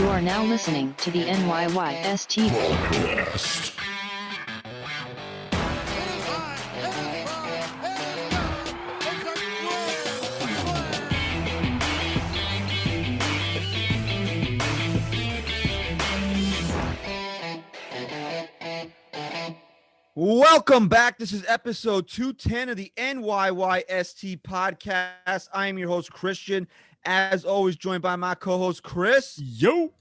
You are now listening to the NYYST Podcast. Welcome back. This is episode 210 of the NYYST podcast. I am your host, Christian. As always, joined by my co-host, Chris. Yo.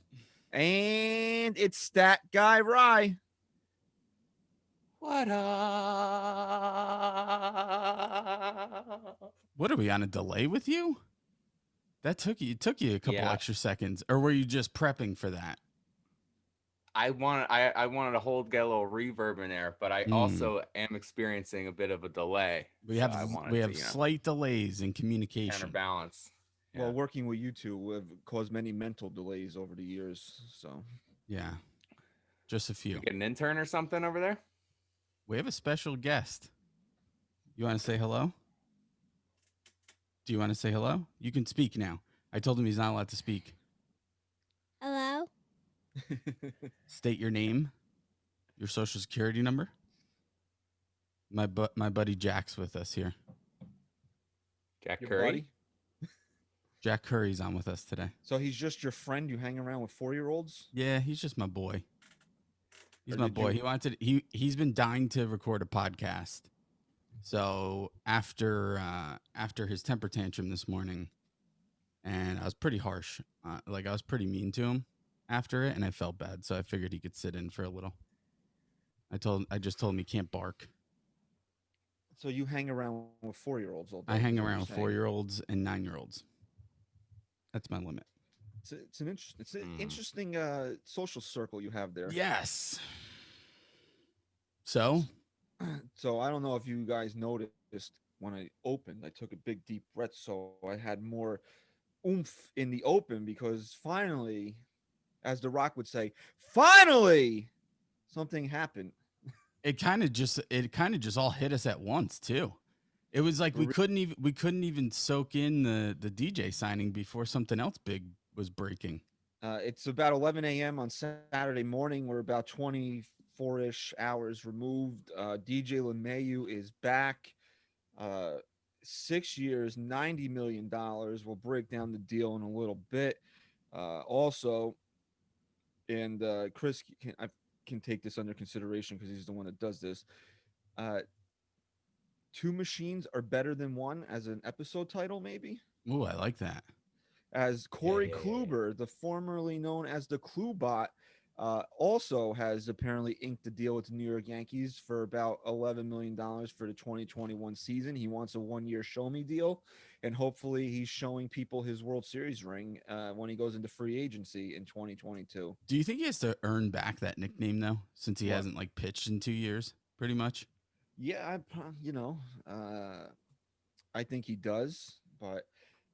And it's Stat Guy Rye. What up? What are we on a delay with you? That took you a couple extra seconds, or were you just prepping for that? I wanted to get a little reverb in there, but I also am experiencing a bit of a delay. We have slight delays in communication. Counterbalance. Yeah. Well, working with you two have caused many mental delays over the years. So yeah, just a few. You get an intern or something over there? We have a special guest. You want to say hello? Do you want to say hello? You can speak now. I told him he's not allowed to speak. Hello? State your name, your social security number. My buddy Jack's with us here. Jack Your Curry? buddy? Jack Curry's on with us today. So he's just your friend? You hang around with 4-year-olds? Yeah, he's just my boy. He's Or my did boy. you- He's been dying to record a podcast. So after his temper tantrum this morning, and I was pretty harsh, I was pretty mean to him after it, and I felt bad. So I figured he could sit in for a little. I just told him he can't bark. So you hang around with 4-year-olds all day? I hang is what around you're with saying. 4-year-olds and 9-year-olds. That's my limit. It's an interesting social circle you have there. Yes. So So I don't know if you guys noticed when I opened, I took a big deep breath, so I had more oomph in the open because finally, as The Rock would say, finally something happened. it kind of just all hit us at once too. It was like we couldn't even soak in the DJ signing before something else big was breaking. It's about 11 a.m. on Saturday morning. We're about 24-ish hours removed. DJ LeMahieu is back. 6 years, $90 million. We'll break down the deal in a little bit. Also, and Chris can take this under consideration because he's the one that does this. Two machines are better than one as an episode title, maybe. Ooh, I like that. As Corey Kluber, the formerly known as the Klubot, also has apparently inked a deal with the New York Yankees for about $11 million for the 2021 season. He wants a 1-year show me deal, and hopefully he's showing people his World Series ring when he goes into free agency in 2022. Do you think he has to earn back that nickname though, since he hasn't pitched in 2 years, pretty much? Yeah, I think he does, but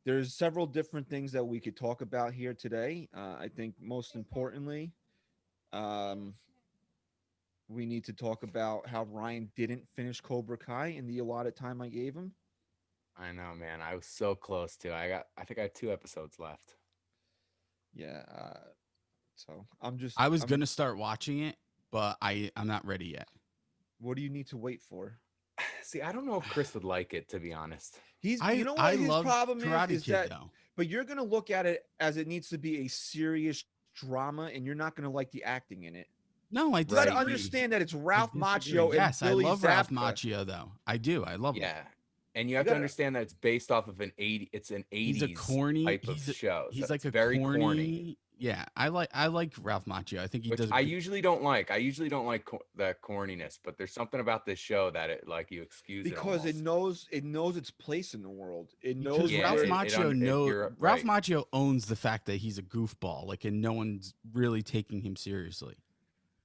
there's several different things that we could talk about here today. I think most importantly, we need to talk about how Ryan didn't finish Cobra Kai in the allotted time I gave him. I know, man. I was so close to. I think I have 2 episodes left. Yeah. So I was gonna start watching it, but I'm not ready yet. What do you need to wait for? See, I don't know if Chris would like it, to be honest. You know what his love problem Karate is Kid, that, though. but you're gonna look at it as it needs to be a serious drama, and you're not gonna like the acting in it. No, I You disagree. gotta understand that it's Ralph I disagree. Macchio and Yes, Billy I love Ralph Zabka. Macchio though. I do. I love him. Yeah. And you have to understand that it's based off of an 80s He's a corny type of show. He's So like it's a very corny. Yeah, I like Ralph Macchio. I think he does. I usually don't like the corniness, but there's something about this show that you excuse Because it it knows its place in the world. It knows Because Yeah, Ralph it- Macchio you're Ralph right. Macchio owns the fact that he's a goofball, and no one's really taking him seriously.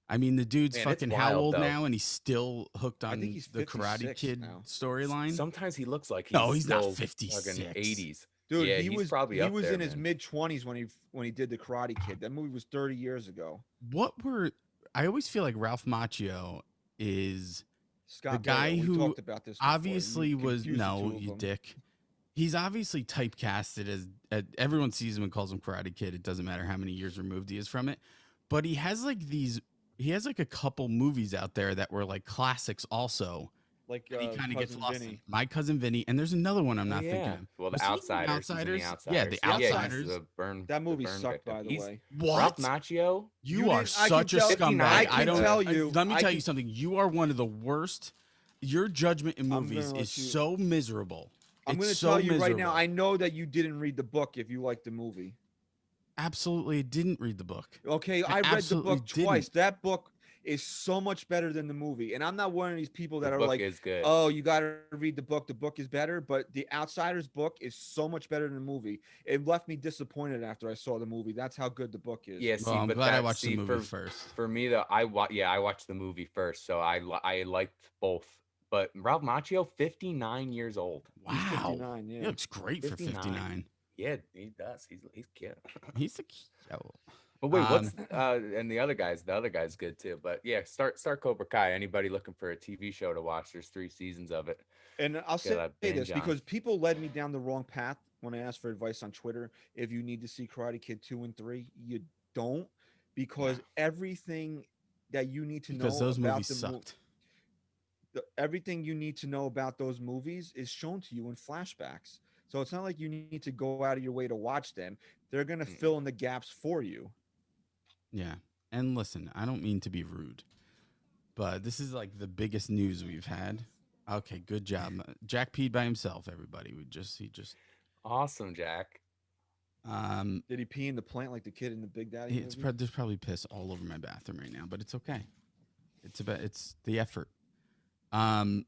I mean, the dude's Man, it's fucking how wild, old though. now, and he's still hooked on think he's the Karate 56 Kid now. storyline. Sometimes he looks like No, he's not still 56. fucking 80s. Dude, Yeah, he he's was probably he up was there, in his man. mid-20s when he did the Karate Kid. That movie was 30 years ago. I always feel like Ralph Macchio is Scott the guy Baio, we who talked about this before. obviously You was confused the two no, of you them. dick. he's obviously typecasted as everyone sees him and calls him Karate Kid. It doesn't matter how many years removed he is from it, but he has like a couple movies out there that were like classics also. Like And he kind of gets Cousin lost Vinny. in My Cousin Vinny, and there's another one I'm Oh, not thinking of. Well, Was the he in Outsiders. He's in the Outsiders. Yeah, the Yeah, he's Outsiders. the burn. That movie the burn sucked, victim. by the He's way. What? Ralph Macchio. You are I such a can tell- scumbag. I can don't tell you- Let me I tell can- you something. You are one of the worst. Your judgment in I'm movies gonna let is you- so miserable. I'm going to It's so tell you right now. miserable. I know that you didn't read the book if you liked the movie. Absolutely didn't read the book. Okay, I read the absolutely book twice. didn't. That book is so much better than the movie. And I'm not one of these people that The are book like, is good. oh, you got to read the book. The book is better. But The Outsiders book is so much better than the movie. It left me disappointed after I saw the movie. That's how good the book is. Yeah, see, Well, I'm but glad I that- watched see, the movie first. For me, though, I watched the movie first, so I liked both. But Ralph Macchio, 59 years old. He's Wow. 59, yeah. He looks great for 59. 59. Yeah, he does. He's cute. He's a cute. But wait, what's and the other guy's good too. But yeah, start Cobra Kai. Anybody looking for a TV show to watch? There's 3 seasons of it. And I'll say that this binge on. because people led me down the wrong path when I asked for advice on Twitter. If you need to see Karate Kid 2 and 3, you don't, because everything that you need to Because know those about movies sucked. everything you need to know about those movies is shown to you in flashbacks. So it's not like you need to go out of your way to watch them. They're going to fill in the gaps for you. Yeah. And listen, I don't mean to be rude, but this is like the biggest news we've had. Okay, good job. Jack peed by himself, everybody. He just Awesome, Jack. Did he pee in the plant like the kid in the Big Daddy movie? there's probably piss all over my bathroom right now, but it's okay. It's the effort. I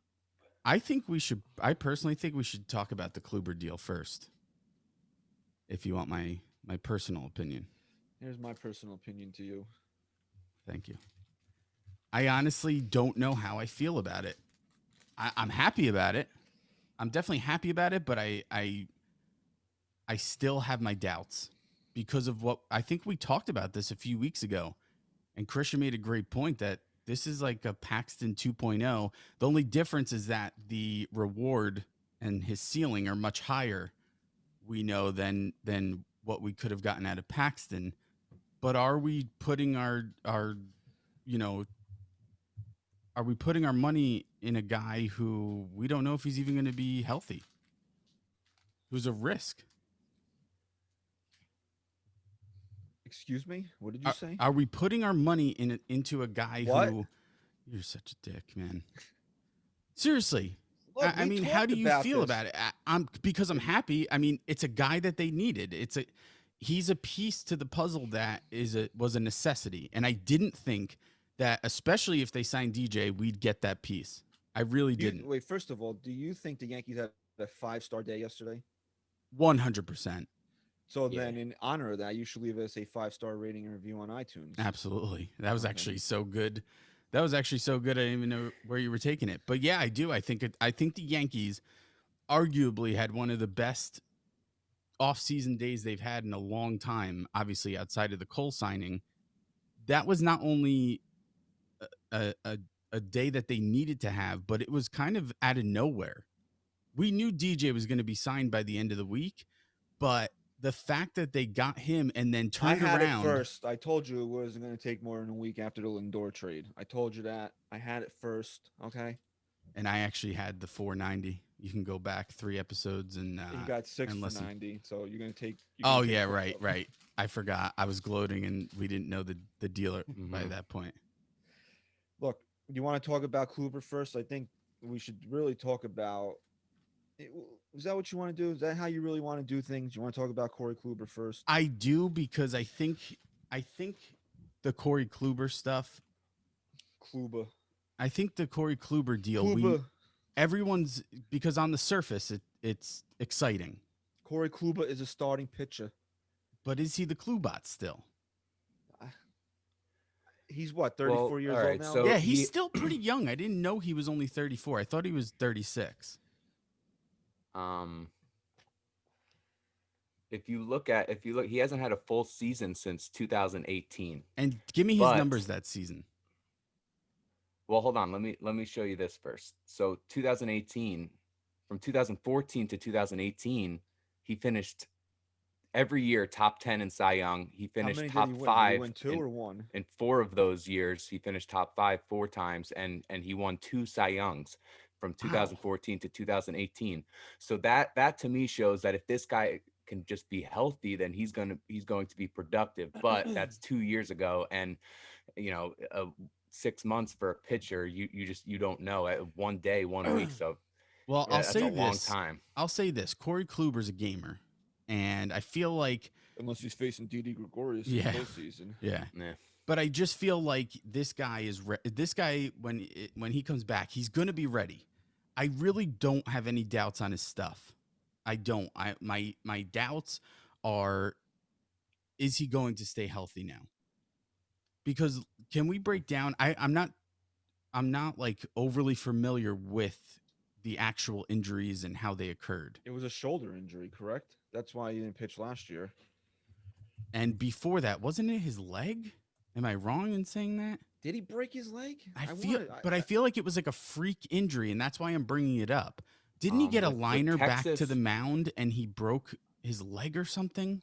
personally think we should talk about the Kluber deal first. If you want my personal opinion. Here's my personal opinion to you. Thank you. I honestly don't know how I feel about it. I'm happy about it. I'm definitely happy about it, but I still have my doubts because of what I think we talked about this a few weeks ago. And Christian made a great point that this is like a Paxton 2.0. The only difference is that the reward and his ceiling are much higher, we know, than what we could have gotten out of Paxton. But are we putting our money in a guy who we don't know if he's even going to be healthy? Who's a risk? Excuse me? What did you say? Are we putting our money into a guy What? who... You're such a dick, man. Seriously. Look, I we mean, how talked do you feel this. about it? Because I'm happy. I mean, it's a guy that they needed. He's a piece to the puzzle that was a necessity. And I didn't think that, especially if they signed DJ, we'd get that piece. I really didn't. Wait, first of all, do you think the Yankees had a 5-star day yesterday? 100%. So Yeah. then, in honor of that, you should leave us a 5-star rating and review on iTunes. Absolutely. That was Okay. actually so good. I didn't even know where you were taking it. But yeah, I do. I think the Yankees arguably had one of the best off-season days they've had in a long time, obviously outside of the Cole signing. That was not only a day that they needed to have, but it was kind of out of nowhere. We knew DJ was going to be signed by the end of the week, but the fact that they got him and then turned I had around... it first. I told you it wasn't going to take more than a week after the Lindor trade. I told you that. I had it first. Okay. And I actually had the 490. You can go back 3 episodes and You got 6 and for listen. 90. So you're going to take. Oh yeah, right. I forgot. I was gloating and we didn't know the dealer by Mhm. that point. Look, you want to talk about Kluber first? I think we should really talk about. Is that what you want to do? Is that how you really want to do things? You want to talk about Corey Kluber first? I do because I think the Corey Kluber stuff. Kluber. I think the Corey Kluber deal. Kluber. Everyone's because on the surface it's exciting, Corey Kluber is a starting pitcher. but is he the Klubot still? He's what, 34 Well, years all old right, now? so- Yeah, he's he- still pretty young. I didn't know he was only 34. I thought he was 36. If you look, he hasn't had a full season since 2018. And give me his But- numbers that season. Well, hold on. Let me show you this first. So 2018, from 2014 to 2018, he finished every year top 10 in Cy Young. He How finished many did top he win? Did he five win 2 or 1? in 4 of those years. He finished top 5 4 times, and he won 2 Cy Youngs from 2014 to 2018. So that to me shows that if this guy can just be healthy, then he's going to be productive. But that's 2 years ago, and 6 months for a pitcher, you don't know. At one day, 1 week, so Well, that's a long time. I'll say this: Corey Kluber's a gamer, and I feel like Unless he's facing Didi Gregorius Yeah. in the postseason. yeah. Yeah. But I just feel like this guy is this guy when he comes back, he's gonna be ready. I really don't have any doubts on his stuff. I don't. My doubts are: is he going to stay healthy now? Because can we break down? I'm not like overly familiar with the actual injuries and how they occurred. It was a shoulder injury, correct? That's why he didn't pitch last year. And before that, wasn't it his leg? Am I wrong in saying that? Did he break his leg? I feel like it was like a freak injury, and that's why I'm bringing it up. Didn't he get a With liner back to Texas- the mound and he broke his leg or something?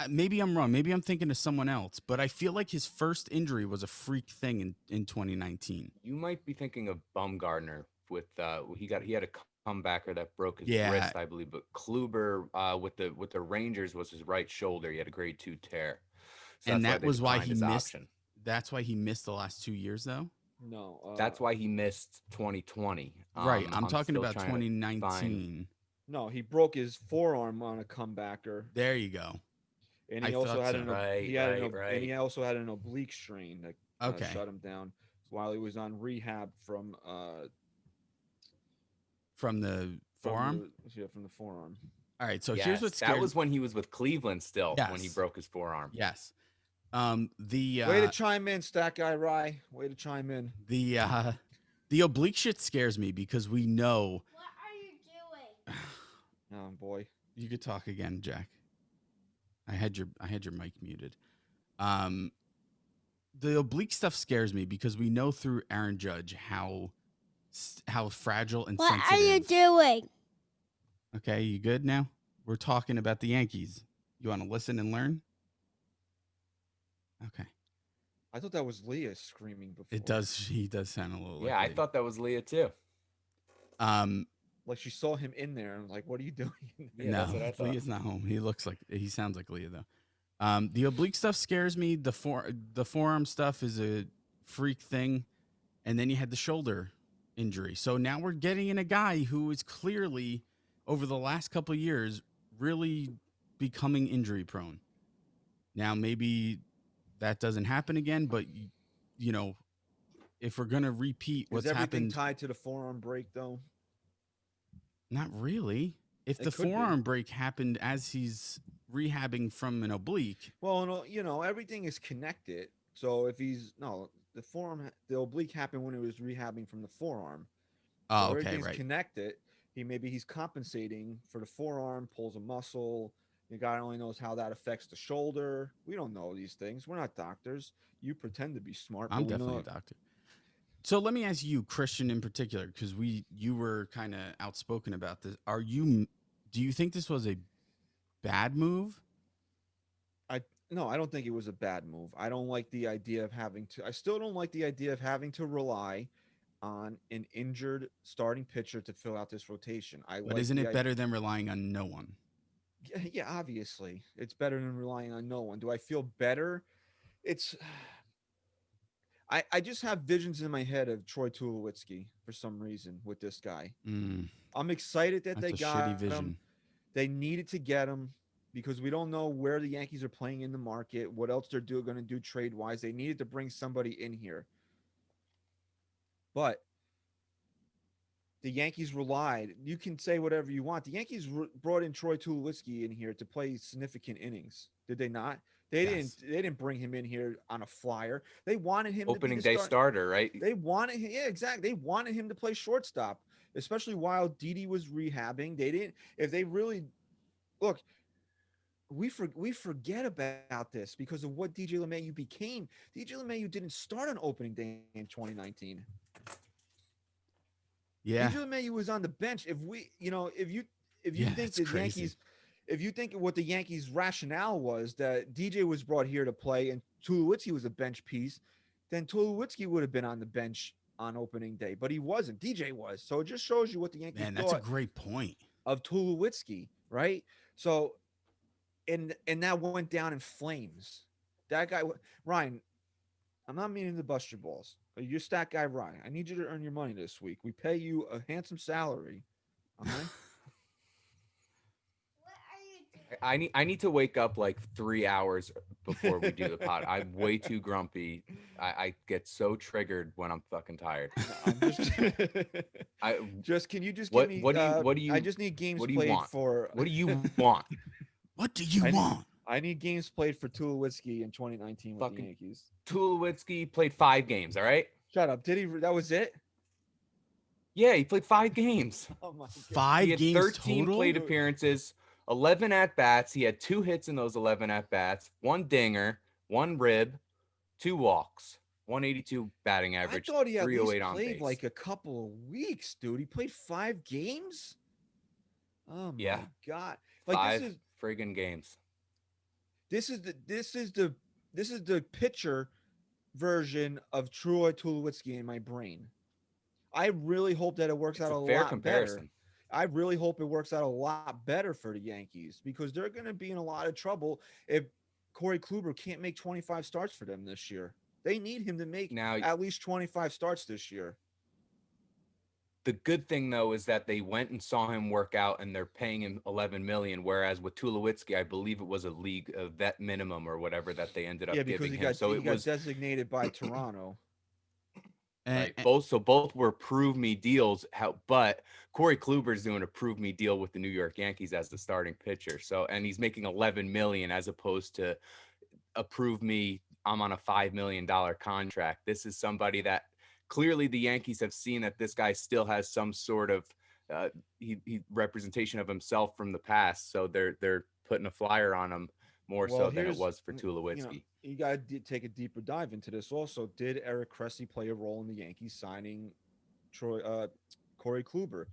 Maybe I'm wrong. Maybe I'm thinking of someone else. But I feel like his first injury was a freak thing in 2019. You might be thinking of Bumgarner with he had a comebacker that broke his Yeah. wrist, I believe. But Kluber with the Rangers was his right shoulder. He had a grade 2 tear. So And that's that they was why declined he his missed. option. That's why he missed the last 2 years, though. No. That's why he missed 2020. Right. I'm talking still about trying to 2019. No, he broke his forearm on a comebacker, There you go. and I he also thought had so. Right. and he also had an oblique strain that Okay. shut him down while he was on rehab from From the forearm. From the forearm. All right. So Yes, here's what scares. that was when he was with Cleveland still, when he Yes. broke his forearm. Yes. The Way to chime in, Stat Guy Rye. Way to chime in. the oblique shit scares me because we know. What are you doing? Oh boy. You could talk again, Jack. I had your mic muted. The oblique stuff scares me because we know through Aaron Judge how fragile and What sensitive. are you doing? Okay, you good now? We're talking about the Yankees. You want to listen and learn? Okay. I thought that was Leah screaming before. It does. He does sound a little. Yeah, like I Lee. thought that was Leah too. Like she saw him in there and like, what are you doing? Yeah, no, that's what I thought. Leah's not home. He sounds like Leah though. The oblique stuff scares me. The forearm stuff is a freak thing, and then you had the shoulder injury. So now we're getting in a guy who is clearly, over the last couple of years, really becoming injury prone. Now maybe that doesn't happen again, but if we're gonna repeat what's Is everything happened, tied to the forearm break though? not really. If It the could be. forearm break happened as he's rehabbing from an oblique, Well, no, everything is connected. So if the oblique happened when he was rehabbing from the forearm. So oh, okay, everything's right. connected. He's compensating for the forearm, pulls a muscle. The guy only knows how that affects the shoulder. We don't know these things. We're not doctors. You pretend to be smart. I'm but we definitely know a doctor. So let me ask you, Christian, in particular, because you were kind of outspoken about this. Do you think this was a bad move? No, I don't think it was a bad move. I don't like the idea of I still don't like the idea of having to rely on an injured starting pitcher to fill out this rotation. But isn't it better than relying on no one? Yeah, obviously. It's better than relying on no one. Do I feel better? I just have visions in my head of Troy Tulowitzki for some reason with this guy. I'm excited that That's they a got shitty vision. him. They needed to get him because we don't know where the Yankees are playing in the market, what else they're going to do trade-wise. They needed to bring somebody in here. But the Yankees relied. You can say whatever you want. The Yankees brought in Troy Tulowitzki in here to play significant innings. Did they not? They didn't bring him in here on a flyer. They wanted him Opening to be day starter, right? They wanted him, yeah, exactly. They wanted him to play shortstop, especially while Didi was rehabbing. They didn't. If they really look, we forget about this because of what DJ LeMahieu became. DJ LeMahieu didn't start on opening day in 2019. Yeah. DJ LeMahieu was on the bench. If we, if you Yeah, think it's the crazy. Yankees, if you think what the Yankees' rationale was that DJ was brought here to play and Tulowitzki was a bench piece, then Tulowitzki would have been on the bench on opening day, but he wasn't. DJ was. So it just shows you what the Yankees Man, that's a thought great point. of Tulowitzki, right? So and that went down in flames. That guy, Ryan. I'm not meaning to bust your balls, but you're stat guy, Ryan. I need you to earn your money this week. We pay you a handsome salary. Okay. What are you doing? I need to wake up like 3 hours before we do the pod. I'm way too grumpy. I get so triggered when I'm fucking tired. I'm just. I Just can you just what give me? what do you I just need games what do you played want? for. What do you want? What do you I need- want? I need games played for Tulowitzki in 2019 with the Fucking- Yankees. Tulowitzki played 5 games, all right? Shut up. Did he? That was it. Yeah, he played 5 games. Oh my god. 5 He had games 13 total? plate appearances, 11 at bats. He had 2 hits in those 11 at bats, 1 dinger, 1 rib, 2 walks, 182 batting I average, thought he at least 308 on played base. like a couple of weeks, dude. He played 5 games. Oh my Yeah. god! Like 5 this is friggin' games. this is the pitcher version of Troy Tulowitzki in my brain. I really hope that it works It's out a a fair lot comparison. better. I really hope it works out a lot better for the Yankees because they're going to be in a lot of trouble if Corey Kluber can't make 25 starts for them this year. They need him to make Now, at least 25 starts this year. the good thing though is that they went and saw him work out, and they're paying him 11 million. Whereas with Tulowitzki, I believe it was a vet minimum or whatever that they ended up Yeah, because giving he him. got So he it got was designated by Toronto. right. And- Both were prove me deals. But Corey Kluber's doing a prove me deal with the New York Yankees as the starting pitcher. So and he's making 11 million as opposed to a prove me I'm on a $5 million contract. This is somebody that clearly the Yankees have seen that this guy still has some sort of he representation of himself from the past. So they're putting a flyer on him more Well, so than it here's- was for you Tulowitzki. You got to take a deeper dive into this. Also, did Eric Cressy play a role in the Yankees signing Corey Kluber?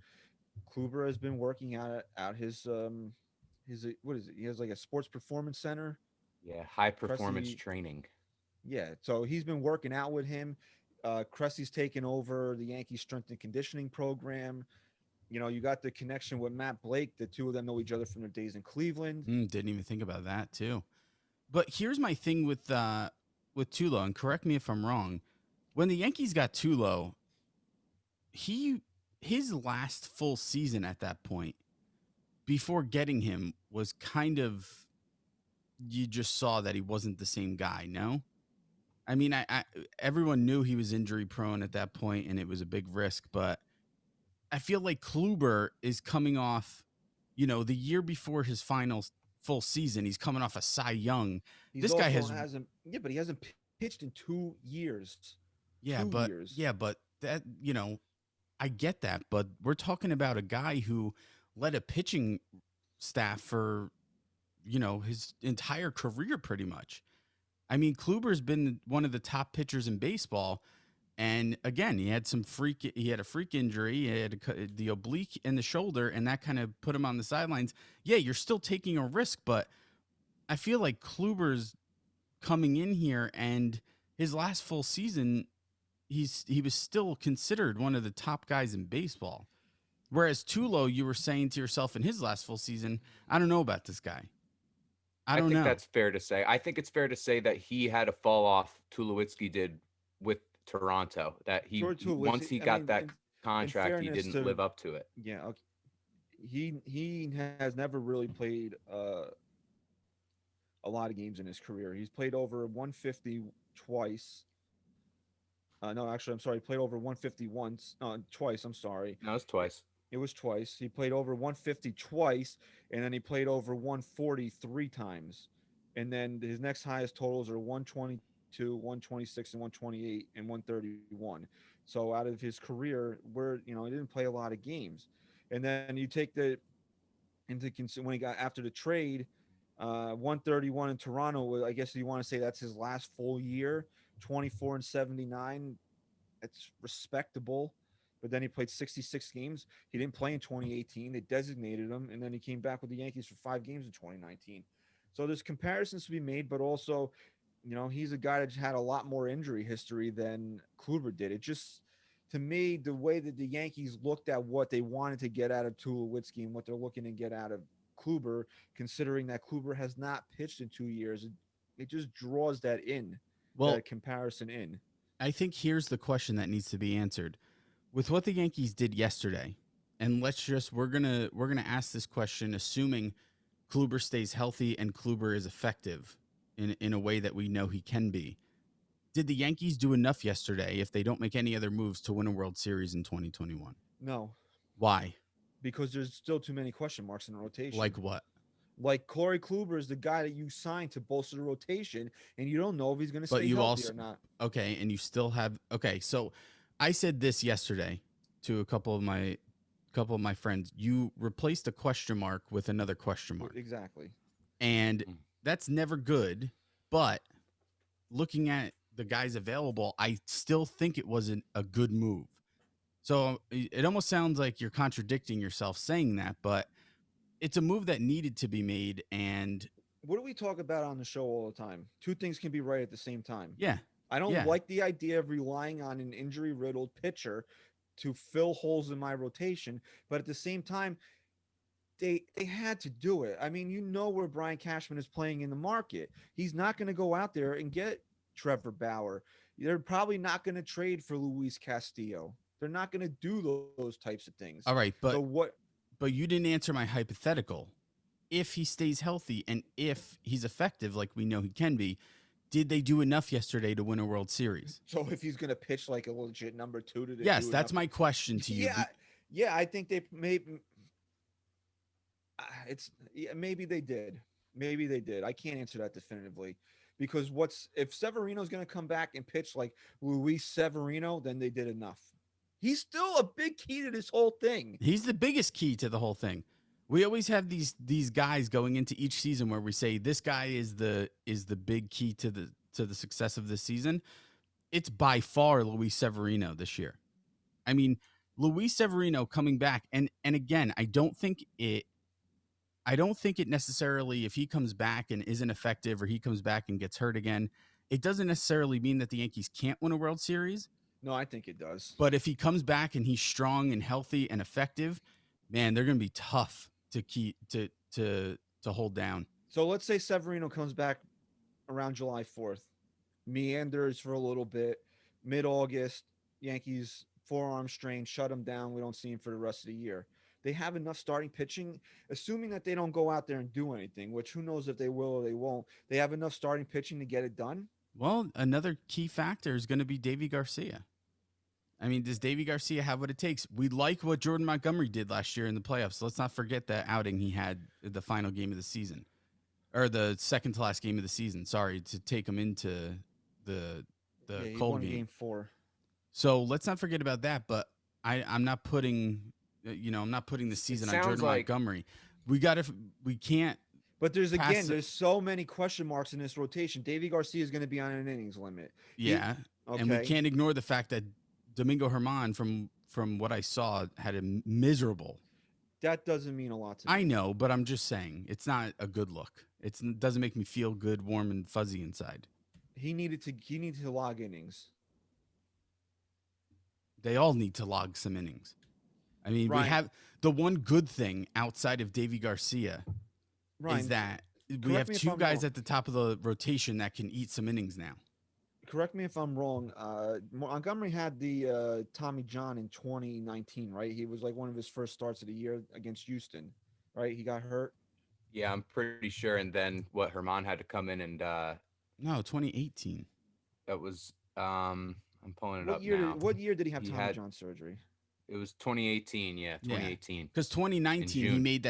Kluber has been working at his what is it? He has like a sports performance center. Yeah, high performance Cressy- training. Yeah, so he's been working out with him. Cressy's taken over the Yankees strength and conditioning program. You got the connection with Matt Blake. The two of them know each other from their days in Cleveland. Didn't even think about that too. But here's my thing with Tulo, and correct me if I'm wrong. When the Yankees got Tulo, his last full season at that point, before getting him, was kind of, you just saw that he wasn't the same guy. No, I mean, I everyone knew he was injury prone at that point, and it was a big risk. But I feel like Kluber is coming off, the year before his final full season, he's coming off a Cy Young. He's This guy also has- hasn't. Yeah, but he hasn't pitched in 2 years. Yeah, 2 but years. that I get that, but we're talking about a guy who led a pitching staff for his entire career pretty much. I mean, Kluber's been one of the top pitchers in baseball, and again, he had a freak injury, he had the oblique in the shoulder, and that kind of put him on the sidelines. Yeah, you're still taking a risk, but I feel like Kluber's coming in here, and his last full season, he was still considered one of the top guys in baseball. Whereas Tulo, you were saying to yourself in his last full season, I don't know about this guy. I don't think know. that's fair to say. I think it's fair to say that he had a fall off. Tulowitzki did with Toronto. That Troy Tulowitzki- once he I got mean, that in contract, he fairness didn't to- live up to it. Yeah, okay. He has never really played a lot of games in his career. He's played over 150 twice. No, actually, I'm sorry. He played over 150 once. Twice. I'm sorry. No, it's twice. It was twice. He played over 150 twice, and then he played over 140 3 times. And then his next highest totals are 122, 126, and 128, and 131. So out of his career, he didn't play a lot of games. And then you take when he got after the trade, 131 in Toronto. I guess you want to say that's his last full year. 24 and 79. It's respectable. but then he played 66 games. He didn't play in 2018. They designated him, and then he came back with the Yankees for 5 games in 2019. So there's comparisons to be made, but also, he's a guy that had a lot more injury history than Kluber did. It just, to me, the way that the Yankees looked at what they wanted to get out of Tulowitzki and what they're looking to get out of Kluber, considering that Kluber has not pitched in 2 years, it just draws that comparison in. I think here's the question that needs to be answered. With what the Yankees did yesterday, and we're gonna ask this question assuming Kluber stays healthy and Kluber is effective in a way that we know he can be. Did the Yankees do enough yesterday if they don't make any other moves to win a World Series in 2021? No. Why? Because there's still too many question marks in the rotation. Like what? Like Corey Kluber is the guy that you signed to bolster the rotation, and you don't know if he's going to stay healthy or not. Okay, and you still have so I said this yesterday to a couple of my friends. You replaced a question mark with another question mark. Exactly. And that's never good, but looking at the guys available, I still think it wasn't a good move. So it almost sounds like you're contradicting yourself saying that, but it's a move that needed to be made. And what do we talk about on the show all the time? Two things can be right at the same time. Yeah. I don't like the idea of relying on an injury-riddled pitcher to fill holes in my rotation, but at the same time, they had to do it. I mean, where Brian Cashman is playing in the market. He's not going to go out there and get Trevor Bauer. They're probably not going to trade for Luis Castillo. They're not going to do those types of things. All right, but you didn't answer my hypothetical. If he stays healthy and if he's effective like we know he can be, did they do enough yesterday to win a World Series? So if he's going to pitch like a legit number 2 to Yes, that's my question to you. Yeah, I think they maybe they did. Maybe they did. I can't answer that definitively because if Severino's going to come back and pitch like Luis Severino, then they did enough. He's still a big key to this whole thing. He's the biggest key to the whole thing. We always have these guys going into each season where we say this guy is the big key to the success of this season. It's by far Luis Severino this year. I mean, Luis Severino coming back, and again, I don't think it necessarily, if he comes back and isn't effective or he comes back and gets hurt again, it doesn't necessarily mean that the Yankees can't win a World Series. No, I think it does. But if he comes back and he's strong and healthy and effective, man, they're going to be tough to hold down. So let's say Severino comes back around July 4th, meanders for a little bit, mid-August, Yankees forearm strain, shut him down. We don't see him for the rest of the year. They have enough starting pitching, assuming that they don't go out there and do anything, which who knows if they will or they won't. They have enough starting pitching to get it done. Well, another key factor is going to be Davy Garcia. I mean, does Davy Garcia have what it takes? We like what Jordan Montgomery did last year in the playoffs. So let's not forget that outing he had the final game of the season, or the second to last game of the season. Sorry, to take him into the cold game. Game 4. So let's not forget about that. But I'm not putting, I'm not putting the season on Jordan Montgomery. We can't. But there's so many question marks in this rotation. Davy Garcia is going to be on an innings limit. Yeah, and we can't ignore the fact that Domingo Germán, from what I saw, had a miserable. That doesn't mean a lot to me. I know, but I'm just saying it's not a good look. It doesn't make me feel good, warm, and fuzzy inside. He needed to log innings. They all need to log some innings. I mean, Ryan, we have the one good thing outside of Davy Garcia is that we have 2 guys at the top of the rotation that can eat some innings now. Correct me if I'm wrong. Montgomery had the Tommy John in 2019, right? He was like one of his first starts of the year against Houston, right? He got hurt. Yeah, I'm pretty sure. And then Germán had to come in and no, 2018. That was I'm pulling it up now. now. What year did he have Tommy John surgery? It was 2018. Yeah, 2018. Because 2019 he made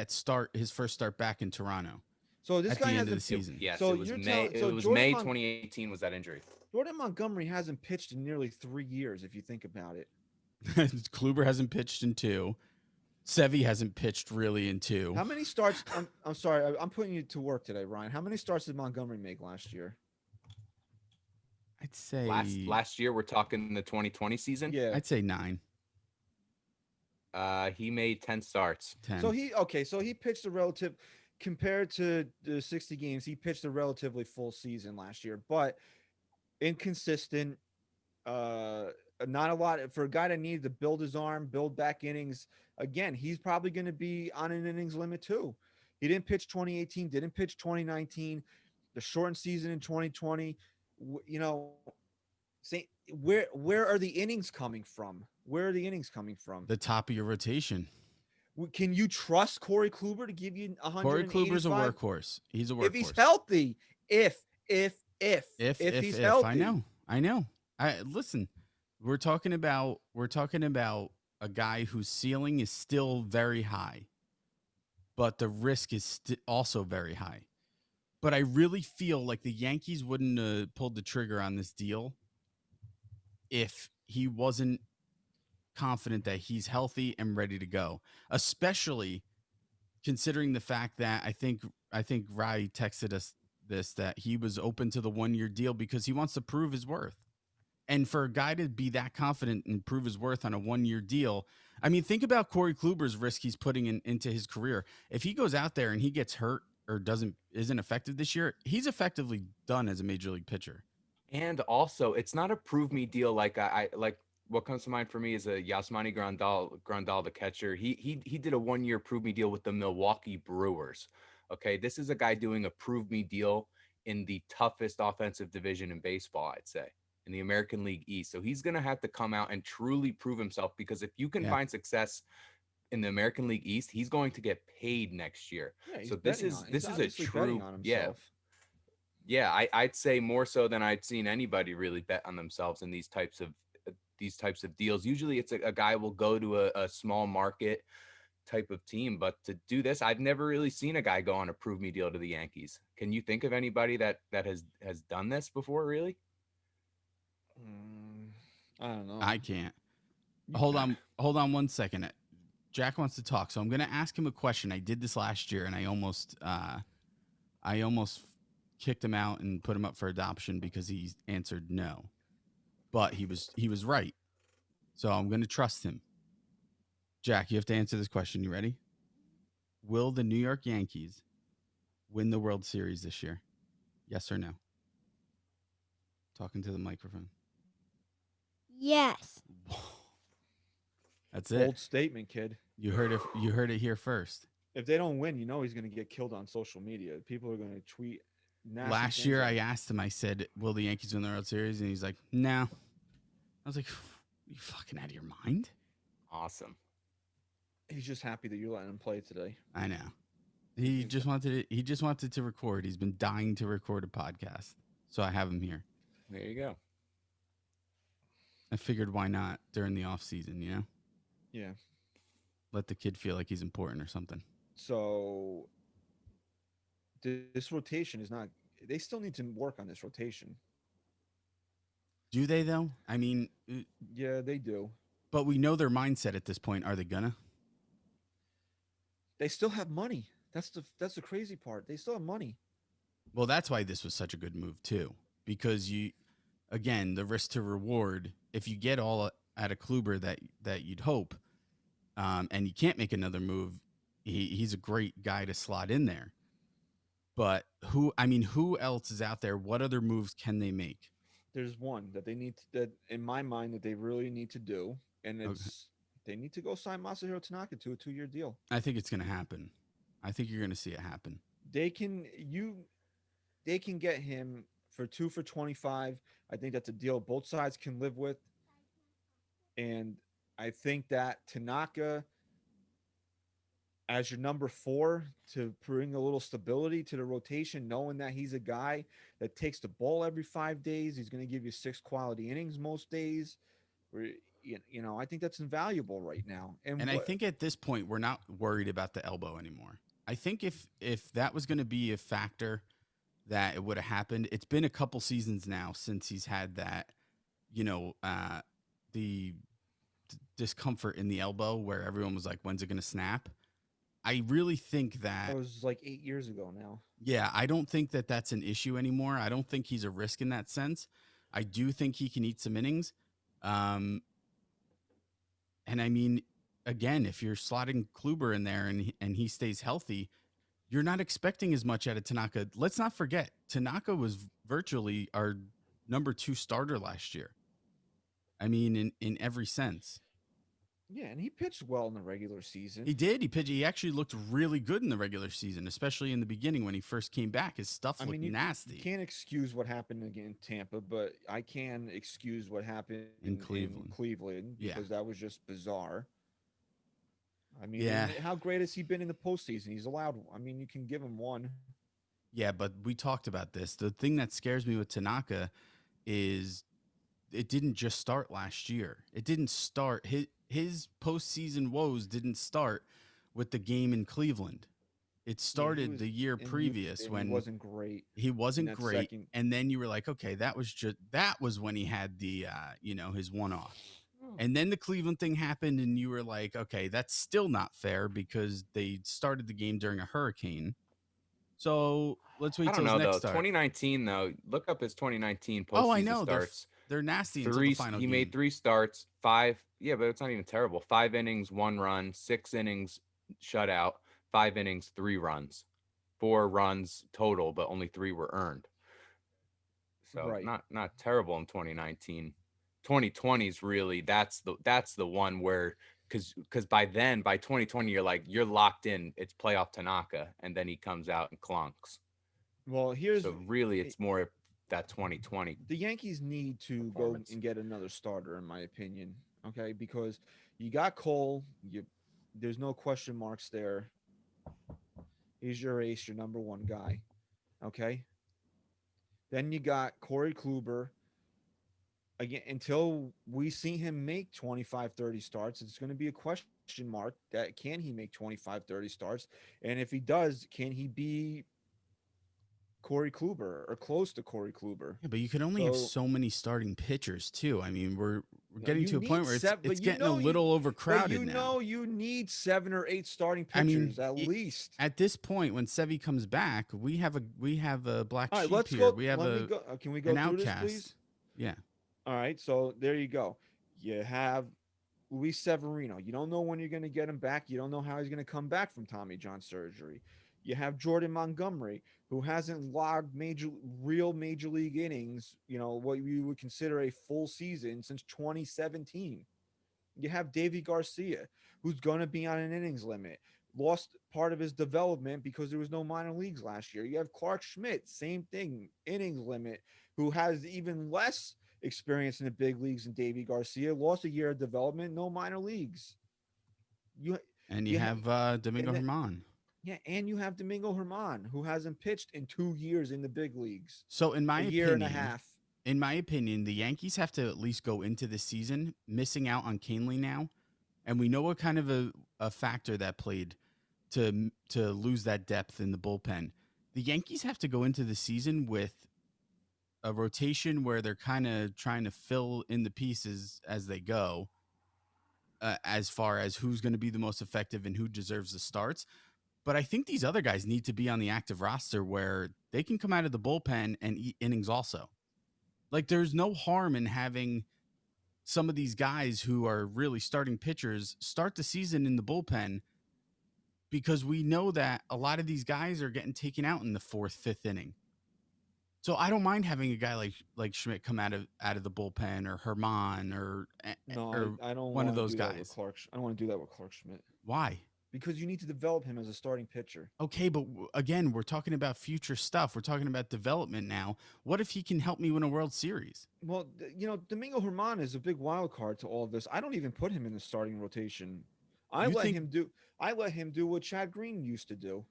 his first start back in Toronto. So this at guy the end hasn't. of the season. Yes, so it was May. So it was Jordan May 2018 was that injury. Jordan Montgomery hasn't pitched in nearly 3 years, if you think about it. Kluber hasn't pitched in 2. Sevy hasn't pitched really in 2. How many starts? I'm sorry, I'm putting you to work today, Ryan. How many starts did Montgomery make last year? I'd say last year. We're talking the 2020 season. Yeah, I'd say 9. He made 10 starts. 10. So he pitched a relative compared to the 60 games, he pitched a relatively full season last year, but inconsistent. Uh, Not a lot for a guy that needed to build his arm, build back innings. Again, he's probably going to be on an innings limit too. He didn't pitch 2018, didn't pitch 2019, the shortened season in 2020. You know, say where are the innings coming from? Where are the innings coming from? The top of your rotation. Can you trust Corey Kluber to give you Corey 185? Kluber's a workhorse. He's a workhorse. If he's healthy, if he's healthy. I know. Listen. We're talking about a guy whose ceiling is still very high, but the risk is also very high. But I really feel like the Yankees wouldn't have pulled the trigger on this deal if he wasn't confident that he's healthy and ready to go, especially considering the fact that I think Rai texted us this, that he was open to the 1-year deal because he wants to prove his worth. And for a guy to be that confident and prove his worth on a 1-year deal, I mean, think about Corey Kluber's risk he's putting into his career. If he goes out there and he gets hurt or isn't effective this year, he's effectively done as a major league pitcher. And also, it's not a prove me deal like I like. What comes to mind for me is a Yasmani Grandal, the catcher. He did a 1-year prove me deal with the Milwaukee Brewers. Okay, this is a guy doing a prove me deal in the toughest offensive division in baseball, I'd say, in the American League East. So he's going to have to come out and truly prove himself, because if you can find success in the American League East, he's going to get paid next year. Yeah, so this is a true, I'd say more so than I'd seen anybody really bet on themselves in these types of deals. Usually it's a guy will go to a small market type of team, but to do this, I've never really seen a guy go on a prove me deal to the Yankees. Can you think of anybody that has done this before, really? I don't know. I can't. Hold on 1 second. Jack wants to talk, so I'm going to ask him a question. I did this last year, and I almost kicked him out and put him up for adoption because he answered no. But he was right. So I'm going to trust him. Jack, you have to answer this question. You ready? Will the New York Yankees win the World Series this year? Yes or no? Talking to the microphone. Yes. That's it. Bold statement, kid. You heard it here first. If they don't win, you know he's going to get killed on social media. People are going to tweet. Last year, I asked him, I said, will the Yankees win the World Series? And he's like, no. I was like, are you fucking out of your mind? Awesome. He's just happy that you're letting him play today. I know. He just wanted to record. He's been dying to record a podcast. So I have him here. There you go. I figured why not during the off season, you know? Yeah. Let the kid feel like he's important or something. So this rotation is not, they still need to work on this rotation. Do they though? I mean, yeah, they do. But we know their mindset at this point. Are they gonna? They still have money. That's the crazy part. They still have money. Well, that's why this was such a good move too, because again, the risk to reward. If you get all out of Kluber that you'd hope, and you can't make another move, he's a great guy to slot in there. But who else is out there? What other moves can they make? There's one that they need that in my mind that they really need to do, and it's they need to go sign Masahiro Tanaka to a 2-year deal. I think it's going to happen. I think you're going to see it happen. They can get him for 2 for $25. I think that's a deal both sides can live with, and I think that Tanaka as your number 4 to bring a little stability to the rotation, knowing that he's a guy that takes the ball every 5 days. He's going to give you 6 quality innings most days. I think that's invaluable right now. And I think at this point, we're not worried about the elbow anymore. I think if that was going to be a factor that it would have happened, it's been a couple seasons now since he's had that, the discomfort in the elbow where everyone was like, when's it going to snap? I really think that was like 8 years ago now. Yeah, I don't think that that's an issue anymore. I don't think he's a risk in that sense. I do think he can eat some innings. And I mean, again, if you're slotting Kluber in there and he stays healthy, you're not expecting as much out of Tanaka. Let's not forget, Tanaka was virtually our number 2 starter last year. I mean, in every sense. Yeah, and he pitched well in the regular season. He did. He pitched. He actually looked really good in the regular season, especially in the beginning when he first came back. His stuff looked nasty. You can't excuse what happened again in Tampa, but I can excuse what happened In in Cleveland. Cleveland Yeah. because that was just bizarre. I mean, Yeah. and how great has he been in the postseason? He's allowed. I mean, you can give him one. Yeah, but we talked about this. The thing that scares me with Tanaka is it didn't just start last year. It didn't start his postseason woes didn't start with the game in Cleveland. It started the year previous when he wasn't great. He wasn't great, second. and then you were like, okay, that was when he had the his one off. And then the Cleveland thing happened, and you were like, okay, that's still not fair because they started the game during a hurricane. So let's wait I till don't his know next though. start. 2019 though, look up his 2019 postseason Oh, I know. starts. They're nasty until the Three. final He game. made 3 starts, 5. Yeah, but it's not even terrible. 5 innings, 1 run, 6 innings shutout, 5 innings, 3 runs, 4 runs total, but only 3 were earned. So Right. not terrible in 2019. 2020 is really that's the one where because by 2020 you're locked in. It's playoff Tanaka, and then he comes out and clunks. Well, here's So really, it's more that 2020. the Yankees need to go performance. and get another starter, in my opinion. Okay, because you got Cole. There's no question marks there. He's your ace, your number 1 guy. Okay. Then you got Corey Kluber. Again, until we see him make 25, 30 starts, it's going to be a question mark that can he make 25, 30 starts? And if he does, can he be Corey Kluber or close to Corey Kluber? Yeah, but you can only have so many starting pitchers too. I mean, we're No, getting you to a point need where sev- it's but you getting a know you- little But overcrowded you now. know you need 7 or 8 starting I mean, pitchers at least. At this point, when Sevy comes back, we have a black All right, sheep let's here. go. We have Let me go. Can we go an through outcast. this, please? Yeah. All right, so there you go. You have Luis Severino. You don't know when you're going to get him back. You don't know how he's going to come back from Tommy John surgery. You have Jordan Montgomery, who hasn't logged real major league innings, what you would consider a full season since 2017. You have Davy Garcia, who's going to be on an innings limit. Lost part of his development because there was no minor leagues last year. You have Clark Schmidt, same thing, innings limit, who has even less experience in the big leagues than Davy Garcia. Lost a year of development, no minor leagues. You you have Domingo Germán. Yeah, and you have Domingo Germán, who hasn't pitched in 2 years in the big leagues. So in my a opinion, year and a half. In my opinion, the Yankees have to at least go into the season missing out on Canely now, and we know what kind of a factor that played to lose that depth in the bullpen. The Yankees have to go into the season with a rotation where they're kind of trying to fill in the pieces as they go, as far as who's going to be the most effective and who deserves the starts. But I think these other guys need to be on the active roster where they can come out of the bullpen and eat innings also. Like, there's no harm in having some of these guys who are really starting pitchers start the season in the bullpen, because we know that a lot of these guys are getting taken out in the 4th, 5th inning. So I don't mind having a guy like Schmidt come out of the bullpen, or Germán, or I don't one of wanna those do that with guys. I don't want to do that with Clark Schmidt Why? because you need to develop him as a starting pitcher. Okay, but again, we're talking about future stuff. We're talking about development now. What if he can help me win a World Series? Well, Domingo Germán is a big wild card to all of this. I don't even put him in the starting rotation. I let him do what Chad Green used to do.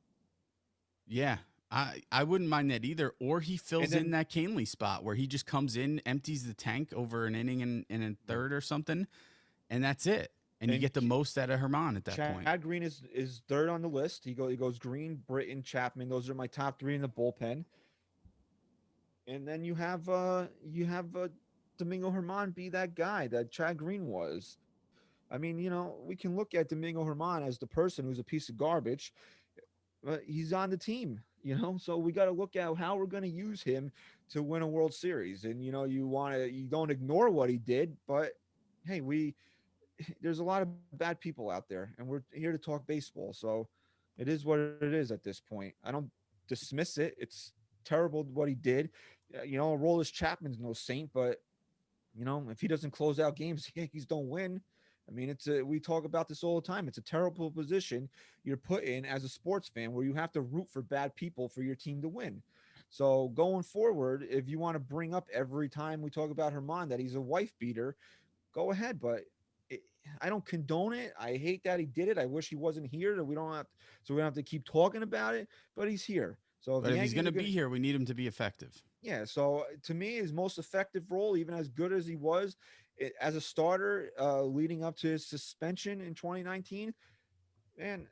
Yeah, I wouldn't mind that either. Or he fills in that Canely spot where he just comes in, empties the tank over an inning and a third or something, and that's it. And you get the most out of Germán at that point. Chad Green is 3rd on the list. He goes Green, Britton, Chapman. Those are my top 3 in the bullpen. And then you have Domingo Germán be that guy that Chad Green was. I mean, we can look at Domingo Germán as the person who's a piece of garbage, but he's on the team, so we got to look at how we're going to use him to win a World Series. And, you don't ignore what he did, but hey, there's a lot of bad people out there, and we're here to talk baseball. So it is what it is at this point. I don't dismiss it. It's terrible what he did. Aroldis Chapman's no saint, but if he doesn't close out games, the Yankees don't win. I mean, we talk about this all the time. It's a terrible position you're put in as a sports fan where you have to root for bad people for your team to win. So going forward, if you want to bring up every time we talk about Herman that he's a wife beater, go ahead. But it, I don't condone it. I hate that he did it. I wish he wasn't here. That we don't have to keep talking about it. But he's here. So But if he's going to be here, we need him to be effective. Yeah, so to me, his most effective role, even as good as he was as a starter leading up to his suspension in 2019, man,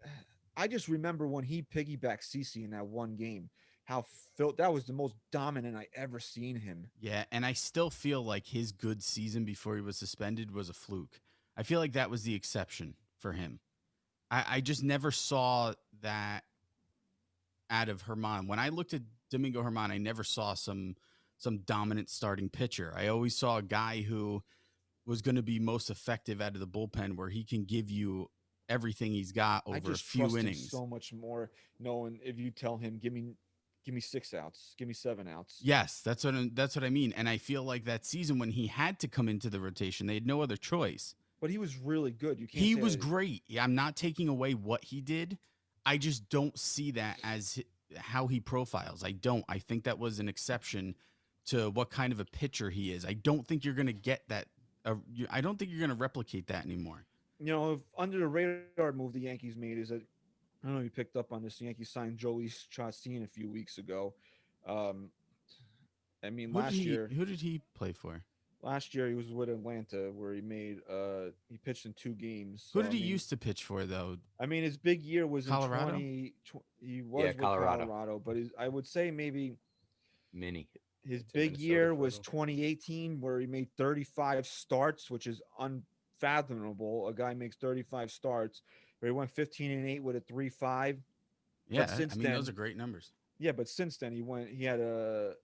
I just remember when he piggybacked CeCe in that one game, how that was the most dominant I ever seen him. Yeah, and I still feel like his good season before he was suspended was a fluke. I feel like that was the exception for him. I just never saw that out of Herman. When I looked at Domingo Herman, I never saw some dominant starting pitcher. I always saw a guy who was going to be most effective out of the bullpen, where he can give you everything he's got over a few innings. Him so much more, knowing if you tell him, give me 6 outs, give me 7 outs. Yes, that's what I mean. And I feel like that season when he had to come into the rotation, they had no other choice. But he was really good. He was great. Yeah, I'm not taking away what he did. I just don't see that as how he profiles. I don't. I think that was an exception to what kind of a pitcher he is. I don't think you're going to get that. I don't think you're going to replicate that anymore. If under the radar move the Yankees made is that, I don't know if you picked up on this, the Yankees signed Joey Chastain a few weeks ago. I mean, Who did he play for? Last year he was with Atlanta, where he pitched in 2 games. Who did he used to pitch for, though? I mean, his big year was Colorado? he was with Colorado, but I would say maybe his big year was 2018, where he made 35 starts, which is unfathomable. A guy makes 35 starts, where he went 15-8 with a 3.5. Yeah, those are great numbers. Yeah, but since then he had a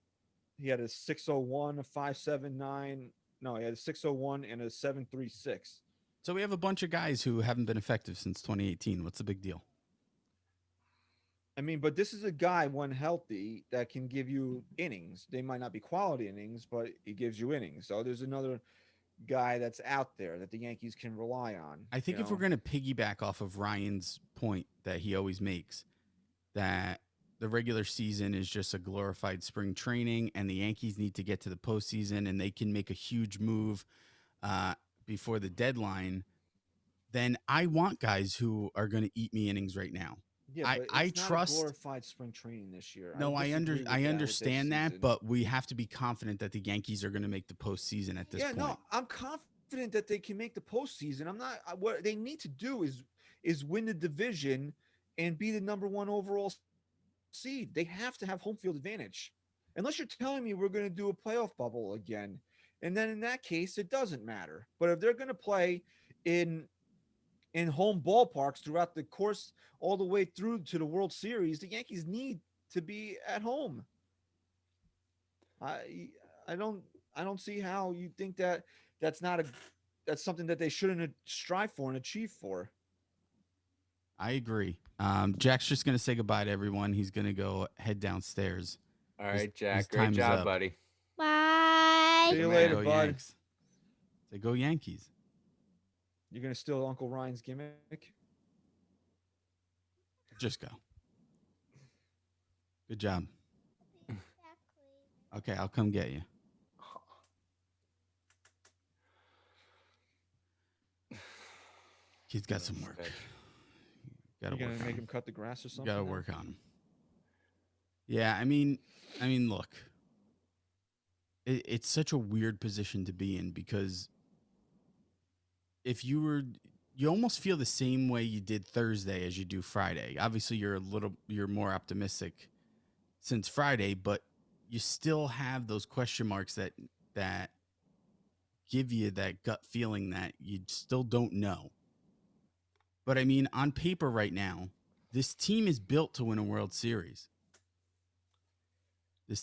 601, a 5.79. No, he had a 601 and a 7.36. So we have a bunch of guys who haven't been effective since 2018. What's the big deal? I mean, but this is a guy, when healthy, that can give you innings. They might not be quality innings, but he gives you innings. So there's another guy that's out there that the Yankees can rely on. I think if we're going to piggyback off of Ryan's point that he always makes, that the regular season is just a glorified spring training, and the Yankees need to get to the postseason, and they can make a huge move before the deadline, then I want guys who are going to eat me innings right now. Yeah, but I trust glorified spring training this year. No, I understand that, but we have to be confident that the Yankees are going to make the postseason at this point. Yeah, no, I'm confident that they can make the postseason. I'm not. What they need to do is win the division and be the number 1 overall seed. They have to have home field advantage, unless you're telling me we're going to do a playoff bubble again, and then in that case it doesn't matter. But if they're going to play in home ballparks throughout the course all the way through to the World Series, the Yankees need to be at home. I don't see how you think that's something that they shouldn't strive for and achieve for. I agree. Jack's just going to say goodbye to everyone. He's going to go head downstairs. All right, Jack. Great job, buddy. Bye. See you later, bud. Yanks. Say go Yankees. You're going to steal Uncle Ryan's gimmick? Just go. Good job. Okay, I'll come get you. Kid's got some work. You're going to make him cut the grass or something? Got to work on him. Yeah, I mean, look. It's such a weird position to be in, because if you almost feel the same way you did Thursday as you do Friday. Obviously, you're more optimistic since Friday, but you still have those question marks that give you that gut feeling that you still don't know. But I mean, on paper right now, this team is built to win a World Series. I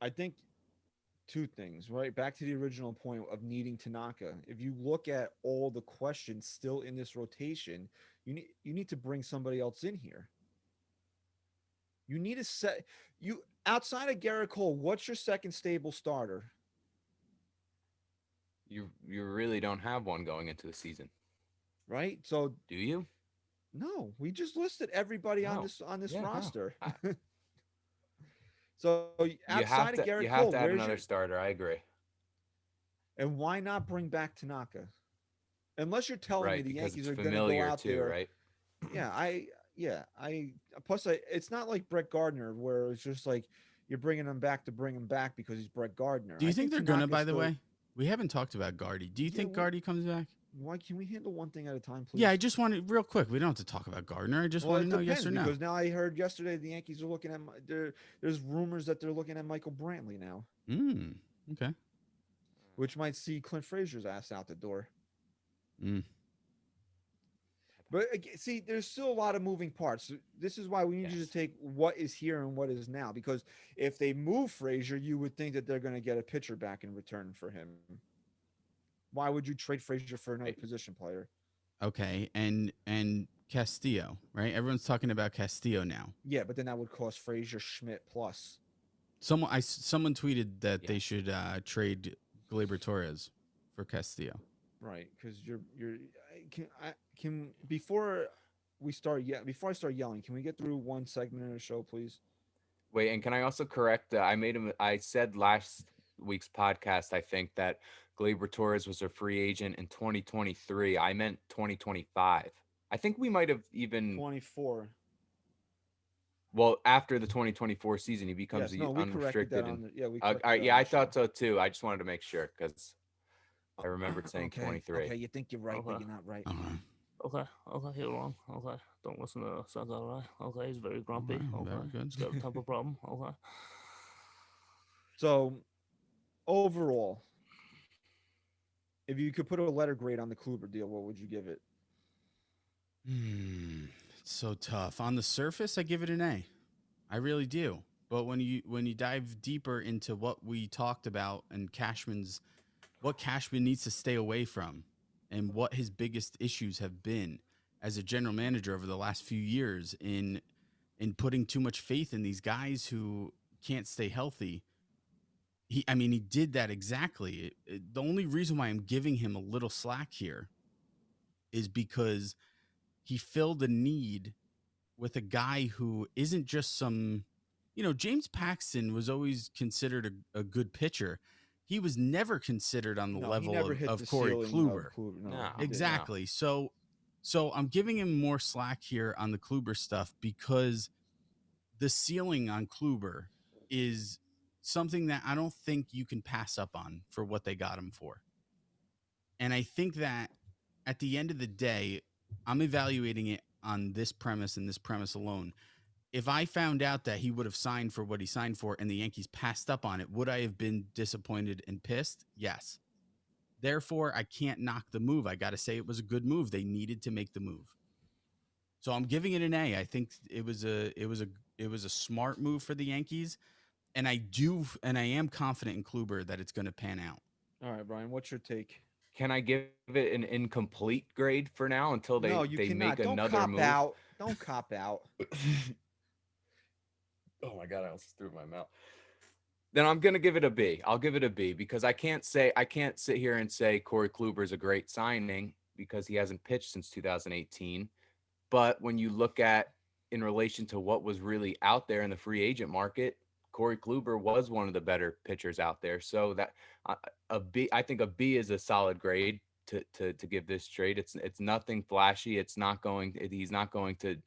think two things, right? Back to the original point of needing Tanaka. If you look at all the questions still in this rotation, you need to bring somebody else in here. You need to set you outside of Garrett Cole. What's your second stable starter? You really don't have one going into the season, Right? So do you? no, we just listed everybody on No. this Yeah, no. roster. So You outside have of to Garrett you have Cole, to add where's another your starter. I agree. and why not bring back Tanaka? Unless you're telling me Right, the because Yankees it's are going to go familiar out too, there. right? I plus it's not like Brett Gardner where it's just like you're bringing him back to bring him back because he's Brett Gardner. Do you I think they're gonna? Tanaka's By the still, way, we haven't talked about Gardy. Do you Yeah, think Gardy comes back? why can we handle one thing at a time, please? Yeah, I just wanted real quick. We don't have to talk about Gardner. I just Well, want it to know depends yes or no. because now I heard yesterday the Yankees are looking at there's rumors that they're looking at Michael Brantley now, Okay. which might see Clint Frazier's ass out the door. Mm. But see, there's still a lot of moving parts. This is why we need you Yes. to take what is here and what is now. Because if they move Frazier, you would think that they're going to get a pitcher back in return for him. Why would you trade Frazier for another position player? Okay, and Castillo, right? Everyone's talking about Castillo now. Yeah, but then that would cost Frazier, Schmidt plus. Someone tweeted that they Yes. should trade Gleyber Torres for Castillo. Right, because can before before I start yelling, can we get through one segment of the show, please? Wait, and can I also correct? I said last week's podcast, I think that Gleyber Torres was a free agent in 2023. I meant 2025. I think we might have even 24. well after the 2024 season, he becomes Yes, no, we corrected unrestricted. that on the we All corrected right, that yeah, on I the show. thought so too. I just wanted to make sure because I remembered saying Okay, 23. Okay, you think you're right, but Okay. you're not right. Okay. Okay, you're wrong. Okay, don't listen to Sagar, right? Okay, he's very grumpy. Alright, very Okay, good. he's got a temper problem. Okay. So overall, if you could put a letter grade on the Kluber deal, what would you give it? It's so tough. On the surface, I give it an A. I really do. But when you dive deeper into what we talked about and what Cashman needs to stay away from and what his biggest issues have been as a general manager over the last few years in putting too much faith in these guys who can't stay healthy. He did that exactly. The only reason why I'm giving him a little slack here is because he filled a need with a guy who isn't just some, James Paxton was always considered a good pitcher. He was never considered on the No, he level never hit of the Corey ceiling Kluber. of Kluber. No, No. he didn't. Exactly. So I'm giving him more slack here on the Kluber stuff because the ceiling on Kluber is something that I don't think you can pass up on for what they got him for. And I think that at the end of the day, I'm evaluating it on this premise and this premise alone. If I found out that he would have signed for what he signed for and the Yankees passed up on it, would I have been disappointed and pissed? Yes. Therefore, I can't knock the move. I got to say it was a good move. They needed to make the move. So I'm giving it an A. I think it was a smart move for the Yankees, and I am confident in Kluber that it's going to pan out. All right, Brian, what's your take? Can I give it an incomplete grade for now until they No, you they cannot. make Don't another cop move? out. Don't cop out. Oh my god, I almost threw it in my mouth. Then I'm gonna give it a B. I'll give it a B because I can't sit here and say Corey Kluber is a great signing because he hasn't pitched since 2018. But when you look at in relation to what was really out there in the free agent market, Corey Kluber was one of the better pitchers out there. So that a B, I think a B is a solid grade to give this trade. It's nothing flashy. He's not going to,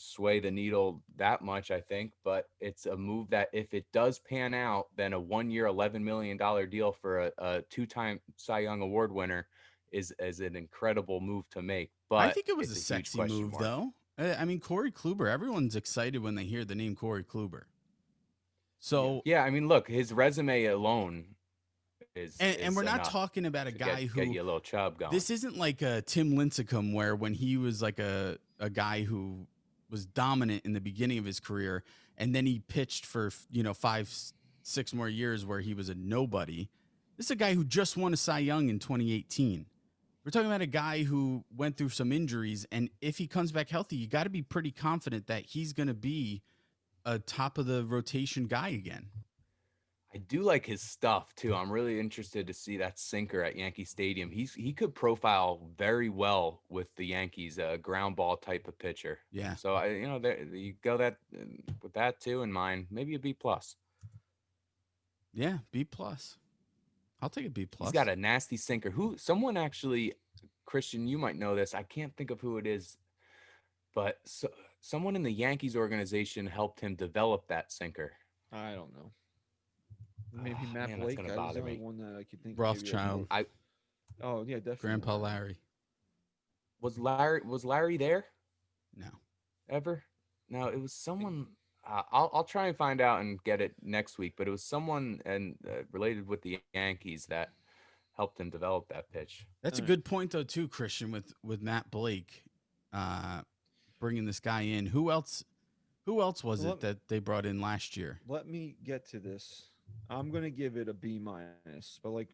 sway the needle that much, I think, but it's a move that if it does pan out, then a 1-year, $11 million deal for a 2-time Cy Young Award winner is an incredible move to make. But I think it was a it's huge sexy question move, mark. though. Corey Kluber, everyone's excited when they hear the name Corey Kluber. So Yeah, I mean, look, his resume alone is and we're not enough talking about a to guy get who you a little chub going. This isn't like a Tim Lincecum where when he was like a guy who was dominant in the beginning of his career and then he pitched for 5-6 6 more years where he was a nobody. This is a guy who just won a Cy Young in 2018. We're talking about a guy who went through some injuries, and if he comes back healthy, you got to be pretty confident that he's going to be a top of the rotation guy again. I do like his stuff too. I'm really interested to see that sinker at Yankee Stadium. He could profile very well with the Yankees, a ground ball type of pitcher. Yeah. So there you go. That with that too in mind, maybe a B plus. Yeah, B plus. I'll take a B plus. He's got a nasty sinker. Someone actually, Christian, you might know this. I can't think of who it is, but someone in the Yankees organization helped him develop that sinker. I don't know. Maybe Oh, Matt man, that's Blake. gonna That was the bother only me. one that I could think of. Rothschild. Oh yeah, definitely. Grandpa Larry. Was Larry there No. ever? No, it was someone. I'll try and find out and get it next week. But it was someone related with the Yankees that helped him develop that pitch. That's a good point though too, Christian, with Matt Blake bringing this guy in. Who else was it that they brought in last year? Let me get to this. I'm gonna give it a B minus, but like,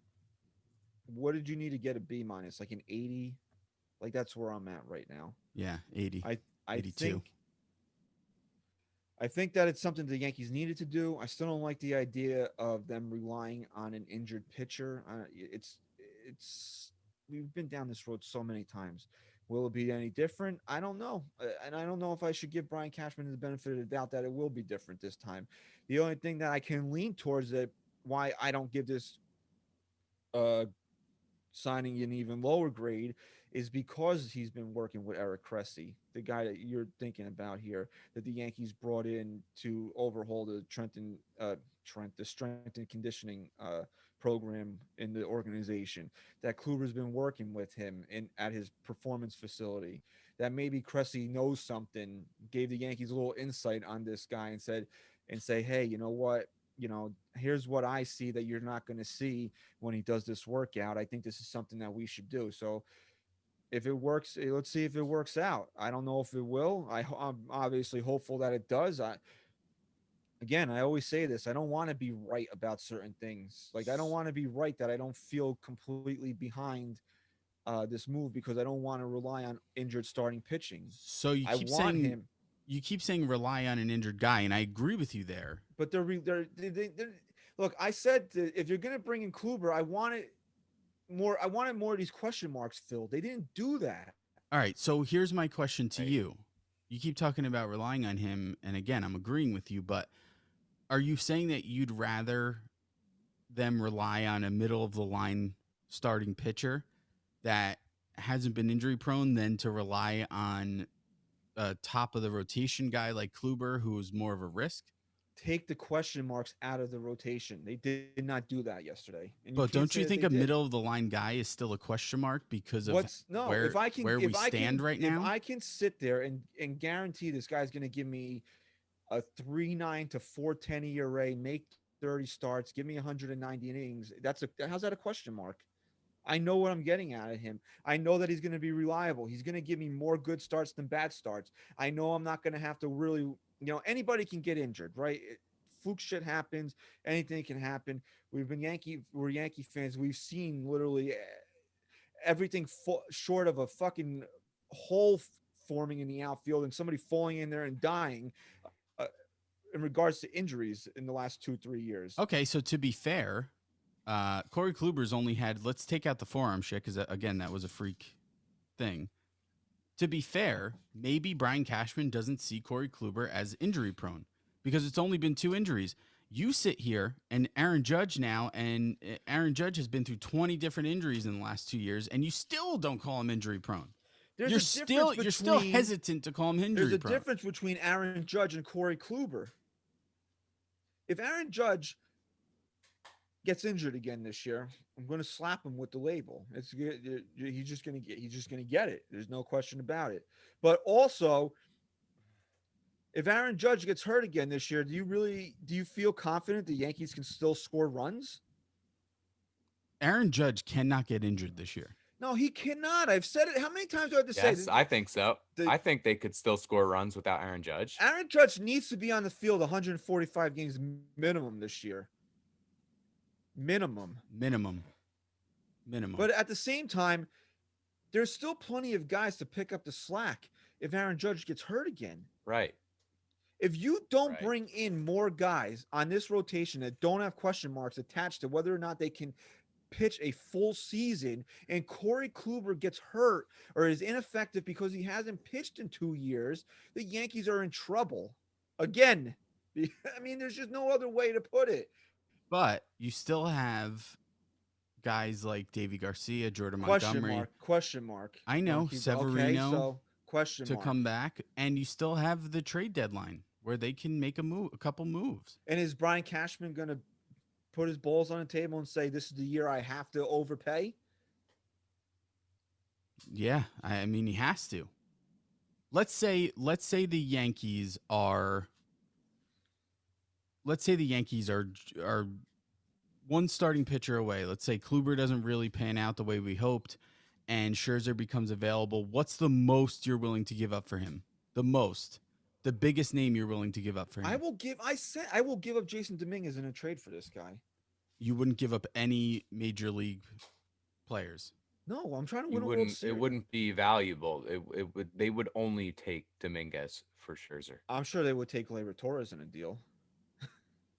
what did you need to get a B minus? Like an 80? Like that's where I'm at right now. Yeah, 80. I 82. I think that it's something the Yankees needed to do. I still don't like the idea of them relying on an injured pitcher. We've been down this road so many times. Will it be any different? I don't know. And I don't know if I should give Brian Cashman the benefit of the doubt that it will be different this time. The only thing that I can lean towards that why I don't give this signing an even lower grade is because he's been working with Eric Cressy, the guy that you're thinking about here, that the Yankees brought in to overhaul the strength and conditioning program in the organization, that Kluber's been working with him at his performance facility, that maybe Cressy knows something, gave the Yankees a little insight on this guy and say, hey, you know what? Here's what I see that you're not going to see when he does this workout. I think this is something that we should do. So if it works, let's see if it works out. I don't know if it will. I'm obviously hopeful that it does. Again, I always say this. I don't want to be right about certain things. Like, I don't want to be right that I don't feel completely behind this move because I don't want to rely on injured starting pitching. So you keep saying rely on an injured guy, and I agree with you there. But they're look. I said if you're going to bring in Kluber, I wanted more of these question marks filled. They didn't do that. All right. So here's my question to you. You keep talking about relying on him, and again, I'm agreeing with you, but are you saying that you'd rather them rely on a middle of the line starting pitcher that hasn't been injury prone than to rely on a top of the rotation guy like Kluber, who is more of a risk? Take the question marks out of the rotation. They did not do that yesterday. But don't you think a middle of the line guy is still a question mark because of where we stand right now? If I can sit there and guarantee this guy's going to give me a 3.9 to 4.10 ERA, make 30 starts, give me 190 innings, how's that a question mark? I know what I'm getting out of him. I know that he's going to be reliable. He's going to give me more good starts than bad starts. I know I'm not going to have to really, anybody can get injured, right? Fluke shit happens. Anything can happen. We're Yankee fans. We've seen literally everything short of a fucking hole forming in the outfield and somebody falling in there and dying in regards to injuries in the last 2-3 years. Okay, so to be fair, Corey Kluber's only had, let's take out the forearm shit, because again, that was a freak thing. To be fair, maybe Brian Cashman doesn't see Corey Kluber as injury prone because it's only been 2 injuries. You sit here and Aaron Judge has been through 20 different injuries in the last 2 years, and you still don't call him injury prone. You're still hesitant to call him injury prone. There's a difference between Aaron Judge and Corey Kluber. If Aaron Judge gets injured again this year, I'm going to slap him with the label. He's just going to get it. There's no question about it. But also, if Aaron Judge gets hurt again this year, do you feel confident the Yankees can still score runs? Aaron Judge cannot get injured this year. No, he cannot. I've said it. How many times do I have to say this? Yes, I think so. I think they could still score runs without Aaron Judge. Aaron Judge needs to be on the field 145 games minimum this year. minimum. Minimum. But at the same time, there's still plenty of guys to pick up the slack if Aaron Judge gets hurt again. Right. If you don't Right. bring in more guys on this rotation that don't have question marks attached to whether or not they can pitch a full season, and Corey Kluber gets hurt or is ineffective because he hasn't pitched in 2 years, the Yankees are in trouble again. I mean, there's just no other way to put it. But you still have guys like Davy Garcia, Jordan Question Montgomery. mark. Question mark. I know, Okay, Severino so question to mark. come back, and you still have the trade deadline where they can make a couple moves. And is Brian Cashman going to put his balls on the table and say, this is the year I have to overpay? Yeah, I mean he has to. Let's say the Yankees are. Let's say the Yankees are one starting pitcher away. Let's say Kluber doesn't really pan out the way we hoped, and Scherzer becomes available. What's the most you're willing to give up for him? The biggest name you're willing to give up for him? I will give up Jason Dominguez in a trade for this guy. You wouldn't give up any major league players. No, I'm trying to You win a World wouldn't. Series. It wouldn't be valuable. It would. They would only take Dominguez for Scherzer. I'm sure they would take Gleyber Torres in a deal.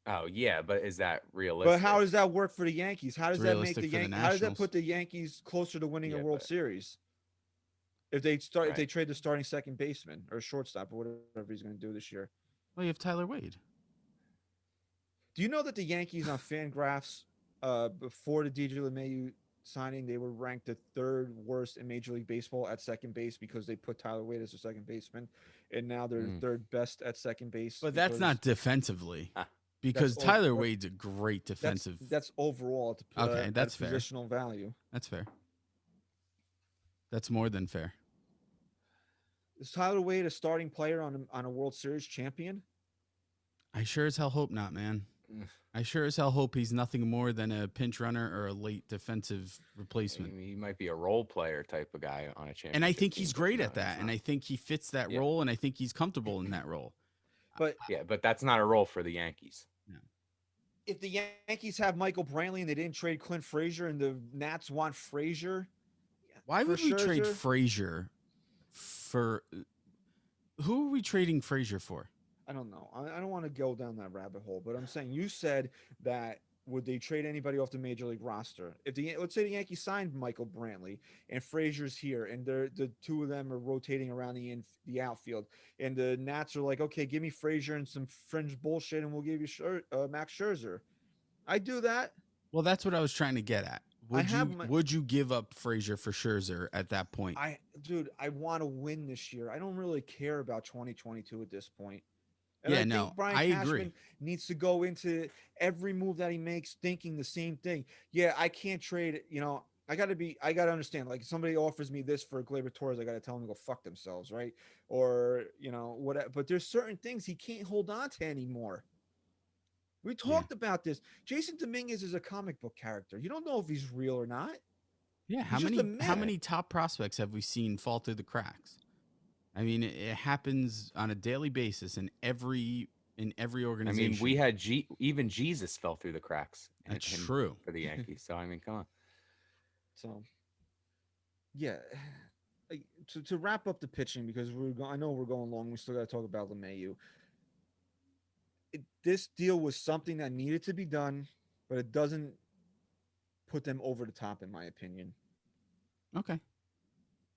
Oh yeah, but is that realistic? But how does that work for the Yankees? How does that make realistic the for the Yankees? How does that Nationals. put the Yankees closer to winning a Yeah, World but- Series? If they start, if they Right. trade the starting second baseman or shortstop or whatever he's going to do this year. Well, you have Tyler Wade. Do you know that the Yankees on Fangraphs, before the DJ LeMahieu signing, they were ranked the 3rd worst in Major League Baseball at second base because they put Tyler Wade as a second baseman, and now they're the 3rd best at second base. But that's because not defensively. Ah. Because That's Tyler over- Wade's a great defensive. That's overall at the, Okay, at that's fair. positional value. That's fair. That's more than fair. Is Tyler Wade a starting player on a World Series champion? I sure as hell hope not, man. Mm. I sure as hell hope he's nothing more than a pinch runner or a late defensive I replacement. mean, he might be a role player type of guy on a championship. And I think team, he's but great no, at that. he's And not. I think he fits that Yeah. role. And I think he's comfortable in that role. But Yeah, but that's not a role for the Yankees. if the Yankees have Michael Brantley and they didn't trade Clint Frazier and the Nats want Frazier, Why for would we trade Scherzer- Frazier for who are we trading Frazier for? I don't know. I don't want to go down that rabbit hole, but I'm saying you said that would they trade anybody off the major league roster? If let's say the Yankees signed Michael Brantley and Frazier's here, and the two of them are rotating around the outfield, and the Nats are like, okay, give me Frazier and some fringe bullshit, and we'll give you Max Scherzer. I do that. Well, that's what I was trying to get at. have my- Would you give up Frazier for Scherzer at that point? I want to win this year. I don't really care about 2022 at this point. And Yeah, I think no, Brian I agree. Cashman needs to go into every move that he makes thinking the same thing. Yeah, I can't trade. I got to understand. Like, somebody offers me this for Gleyber Torres, I got to tell them to go fuck themselves, right? Or whatever. But there's certain things he can't hold on to anymore. We talked about this. Jason Dominguez is a comic book character. You don't know if he's real or not. Yeah, how He's just a myth. many top prospects have we seen fall through the cracks? I mean, it happens on a daily basis in every I organization. mean, we had even Jesus fell through the cracks. That's true. For the Yankees. So I mean, come on. So, yeah. To wrap up the pitching, because I know we're going long. We still got to talk about LeMahieu. This deal was something that needed to be done, but it doesn't put them over the top, in my opinion. Okay,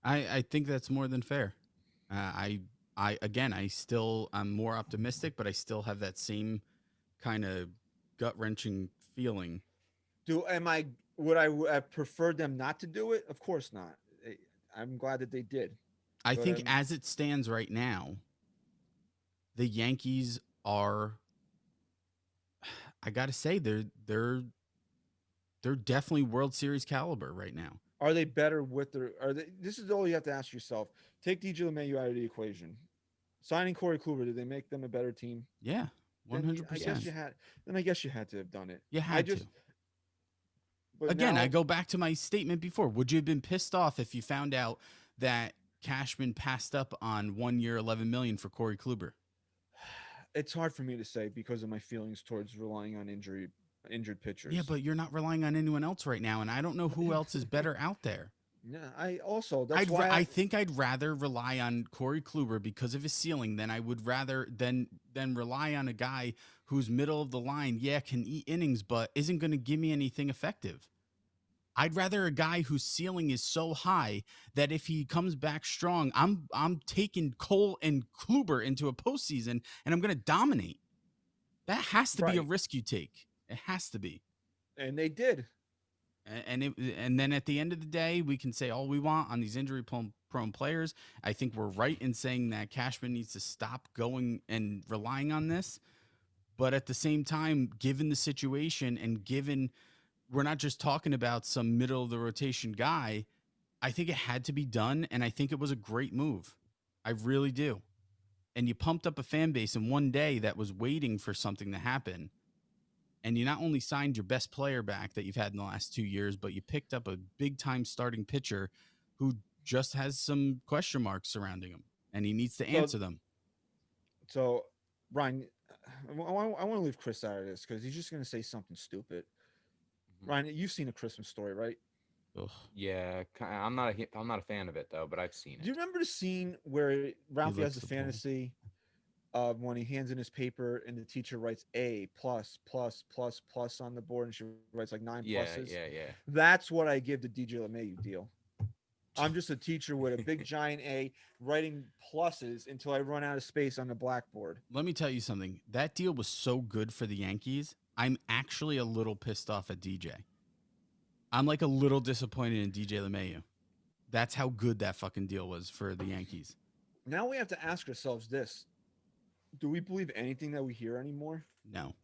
I think that's more than fair. I'm more optimistic, but I still have that same kind of gut wrenching feeling. Would I have preferred them not to do it? Of course not. I'm glad that they did. I But think I'm- as it stands right now, the Yankees are. I gotta say they're definitely World Series caliber right now. Are they better with their? This is all you have to ask yourself. Take DJ LeMahieu out of the equation. Signing Corey Kluber, did they make them a better team? Yeah, Then 100%. I guess you had to have done it. You had to. But Again, now- I go back to my statement before. Would you have been pissed off if you found out that Cashman passed up on 1 year, $11 million for Corey Kluber? It's hard for me to say because of my feelings towards relying on injury injured pitchers. Yeah, but you're not relying on anyone else right now, and I don't know who else is better out there. Yeah, I think I'd rather rely on Corey Kluber because of his ceiling than I would rather than rely on a guy who's middle of the line. Yeah, can eat innings, but isn't going to give me anything effective. I'd rather a guy whose ceiling is so high that if he comes back strong, I'm taking Cole and Kluber into a postseason and I'm going to dominate. That has to be a Right. risk you take. It has to be. And they did. And then at the end of the day, we can say all we want on these injury prone players. I think we're right in saying that Cashman needs to stop going and relying on this. But at the same time, given the situation and given we're not just talking about some middle of the rotation guy, I think it had to be done. And I think it was a great move. I really do. And you pumped up a fan base in one day that was waiting for something to happen. And you not only signed your best player back that you've had in the last 2 years, but you picked up a big-time starting pitcher who just has some question marks surrounding him, and he needs to answer them. So, Ryan, I want to leave Chris out of this because he's just going to say something stupid. Ryan, you've seen A Christmas Story, right? Ugh. Yeah, I'm not a fan of it though, but I've seen it. Do you remember the scene where Ralphie has licks the the ball. fantasy of when he hands in his paper and the teacher writes A plus plus plus plus on the board and she writes like 9 Yeah, pluses? yeah. That's what I give the DJ LeMahieu deal. I'm just a teacher with a big giant A writing pluses until I run out of space on the blackboard. Let me tell you something. That deal was so good for the Yankees. I'm actually a little pissed off at DJ. I'm like a little disappointed in DJ LeMahieu. That's how good that fucking deal was for the Yankees. Now we have to ask ourselves this. Do we believe anything that we hear anymore? No.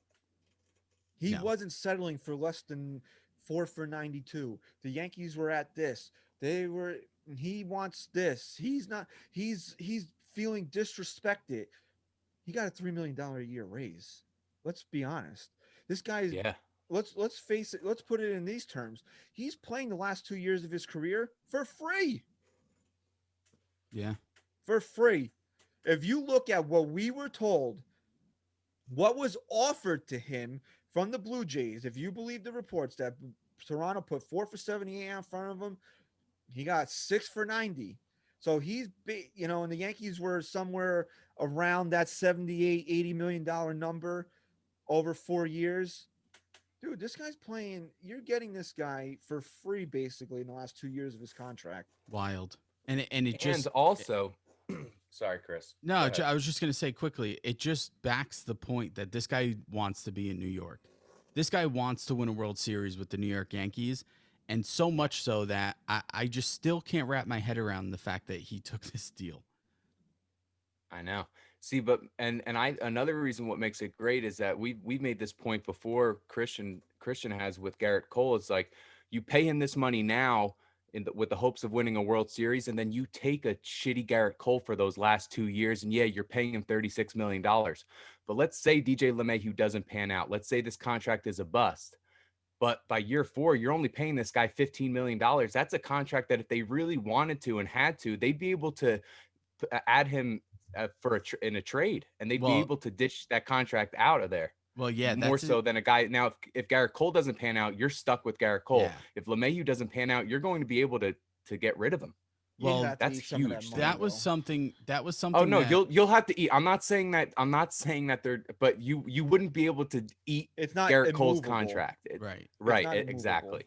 He No. wasn't settling for less than 4 for 92. The Yankees were at this. He wants this. He's feeling disrespected. He got a $3 million a year raise. Let's be honest. This guy is let's face it, let's put it in these terms. He's playing the last 2 years of his career for free. Yeah. For free. If you look at what we were told, what was offered to him from the Blue Jays, if you believe the reports that Toronto put 4 for 78 in front of him, he got 6 for 90. So he's, and the Yankees were somewhere around that 78, $80 million number over 4 years. Dude, this guy's playing. You're getting this guy for free basically in the last 2 years of his contract. Wild. And also, sorry, Chris. No, I was just going to say quickly, it just backs the point that this guy wants to be in New York. This guy wants to win a World Series with the New York Yankees, and so much so that I just still can't wrap my head around the fact that he took this deal. I know. See, but another reason what makes it great is that we've made this point before. Christian has with Garrett Cole. It's like you pay him this money now with the hopes of winning a World Series, and then you take a shitty Garrett Cole for those last 2 years, and yeah, you're paying him $36 million. But let's say DJ LeMahieu doesn't pan out. Let's say this contract is a bust. But by year 4, you're only paying this guy $15 million. That's a contract that if they really wanted to and had to, they'd be able to add him in a trade, and they'd be able to ditch that contract out of there. Well, yeah, more so than a guy. Now, if Garrett Cole doesn't pan out, you're stuck with Garrett Cole. Yeah. If LeMahieu doesn't pan out, you're going to be able to get rid of him. Well, that's huge. That was something. Oh no, you'll have to eat. I'm not saying that they're, but you wouldn't be able to eat. It's not Garrett Cole's immovable. contract. Right. Exactly.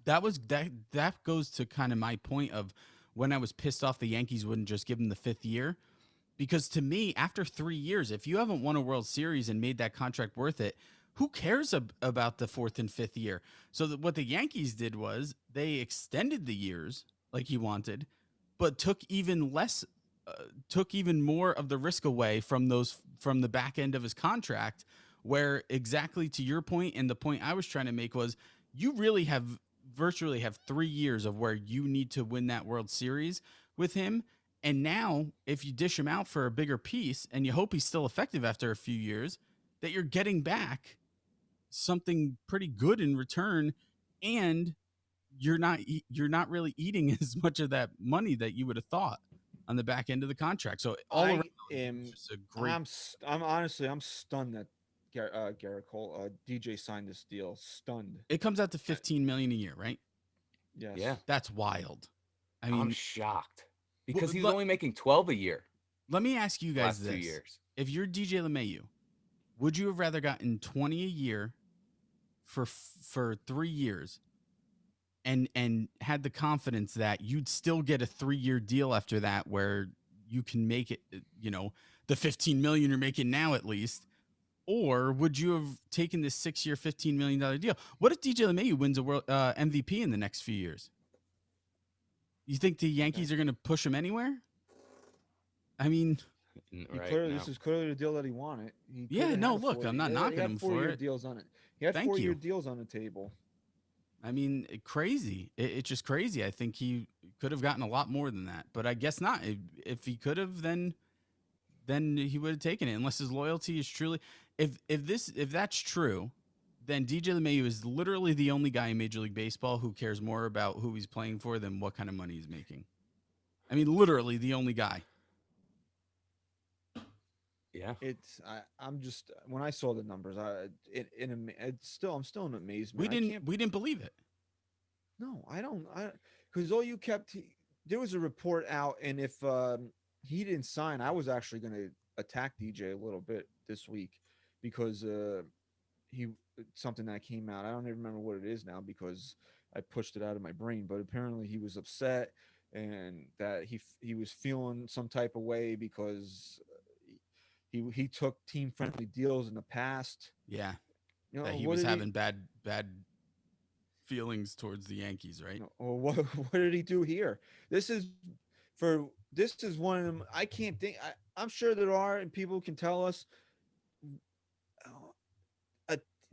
That goes to kind of my point of when I was pissed off the Yankees wouldn't just give him the 5th year. Because to me, after 3 years, if you haven't won a World Series and made that contract worth it, who cares about the 4th and 5th year? So what the Yankees did was they extended the years like he wanted, but took even more of the risk away from the back end of his contract, where exactly to your point and the point I was trying to make was you really virtually have 3 years of where you need to win that World Series with him. And now, if you dish him out for a bigger piece and you hope he's still effective after a few years, that you're getting back something pretty good in return, and you're not really eating as much of that money that you would have thought on the back end of the contract. So all around, it's just a great. I'm honestly stunned that Garrett Cole, DJ signed this deal. Stunned. It comes out to 15 million a year, right? Yes. Yeah. That's wild. I I'm mean, shocked because he was let- only making 12 a year let me ask you the guys last 2 this. years. If you're DJ LeMahieu, would you have rather gotten 20 a year for 3 years and had the confidence that you'd still get a 3-year deal after that where you can make it, the 15 million you're making now at least? Or would you have taken this 6-year, $15 million deal? What if DJ LeMahieu wins a world MVP in the next few years? You think the Yankees are going to push him anywhere? I mean, This is clearly the deal that he wanted. He yeah, coulda no, had a look, I'm not knocking him for 4-year it. deals on it. He had Thank 4-year you. deals on the table. I mean, crazy. It's just crazy. I think he could have gotten a lot more than that, but I guess not. If he could have, then he would have taken it. Unless his loyalty is truly, if that's true, then DJ LeMahieu is literally the only guy in Major League Baseball who cares more about who he's playing for than what kind of money he's making. I mean, literally the only guy. Yeah. I'm just, when I saw the numbers, I'm still in amazement. We didn't believe it. No, because all you kept, there was a report out, and if he didn't sign, I was actually going to attack DJ a little bit this week because something that came out. I don't even remember what it is now because I pushed it out of my brain, but apparently he was upset and that he was feeling some type of way because he took team friendly deals in the past. Yeah. That he was having bad feelings towards the Yankees, right? Or what did he do here? This is one of them. I can't think. I'm sure there are, and people can tell us.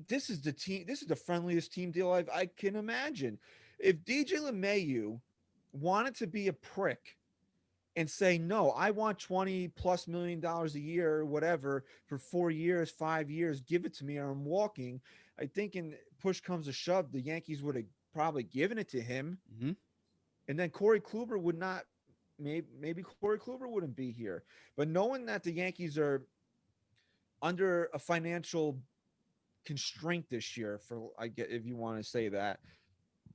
This is the team. This is the friendliest team deal I can imagine. If DJ LeMahieu wanted to be a prick and say, no, I want $20+ million a year or whatever for 4 years, 5 years, give it to me or I'm walking. I think in push comes to shove, the Yankees would have probably given it to him. Mm-hmm. And then Corey Kluber would not, maybe Corey Kluber wouldn't be here. But knowing that the Yankees are under a financial constraint this year, if you want to say that,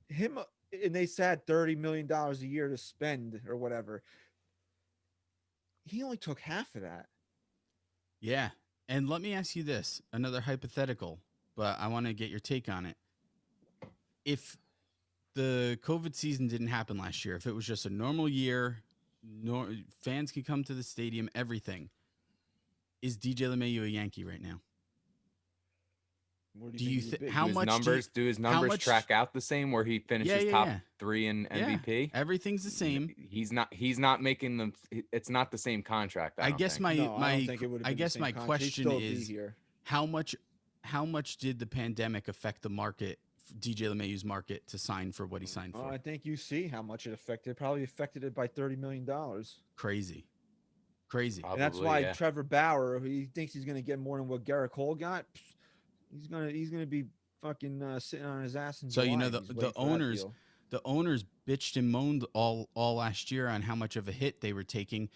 and they said $30 million a year to spend or whatever. He only took half of that. Yeah. And let me ask you this, another hypothetical, but I want to get your take on it. If the COVID season didn't happen last year, if it was just a normal year, fans can come to the stadium, everything, is DJ LeMahieu a Yankee right now? Do you think how much do his numbers track out the same where he finishes top 3 in MVP? Everything's the same. He's not making them. It's not the same contract. I guess my question is how much did the pandemic affect the market, DJ LeMahieu's market, to sign for what he signed for? I think you see how much it affected. Probably affected it by $30 million. Crazy. Probably, and that's why Trevor Bauer, he thinks he's going to get more than what Garrett Cole got. He's gonna be fucking sitting on his ass. So the owners bitched and moaned all last year on how much of a hit they were taking.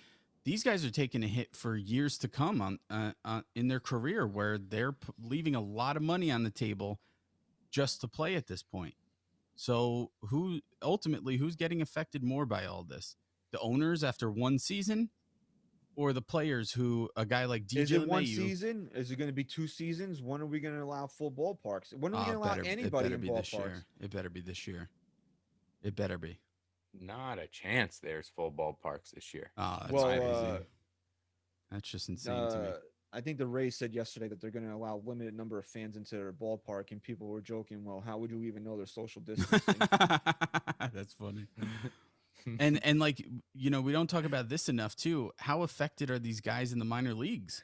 These guys are taking a hit for years to come on in their career, where they're leaving a lot of money on the table just to play at this point. So who's getting affected more by all this? The owners after one season, or the players who a guy like DJ Is it LeMahieu, one season? Is it going to be 2 seasons? When are we going to allow full ballparks? When are we going to allow anybody in ballparks? It better be this year. It better be. Not a chance there's full ballparks this year. Oh, that's crazy. That's just insane to me. I think the Rays said yesterday that they're going to allow limited number of fans into their ballpark, and people were joking, well, how would you even know they're social distancing? That's funny. And like, we don't talk about this enough too. How affected are these guys in the minor leagues?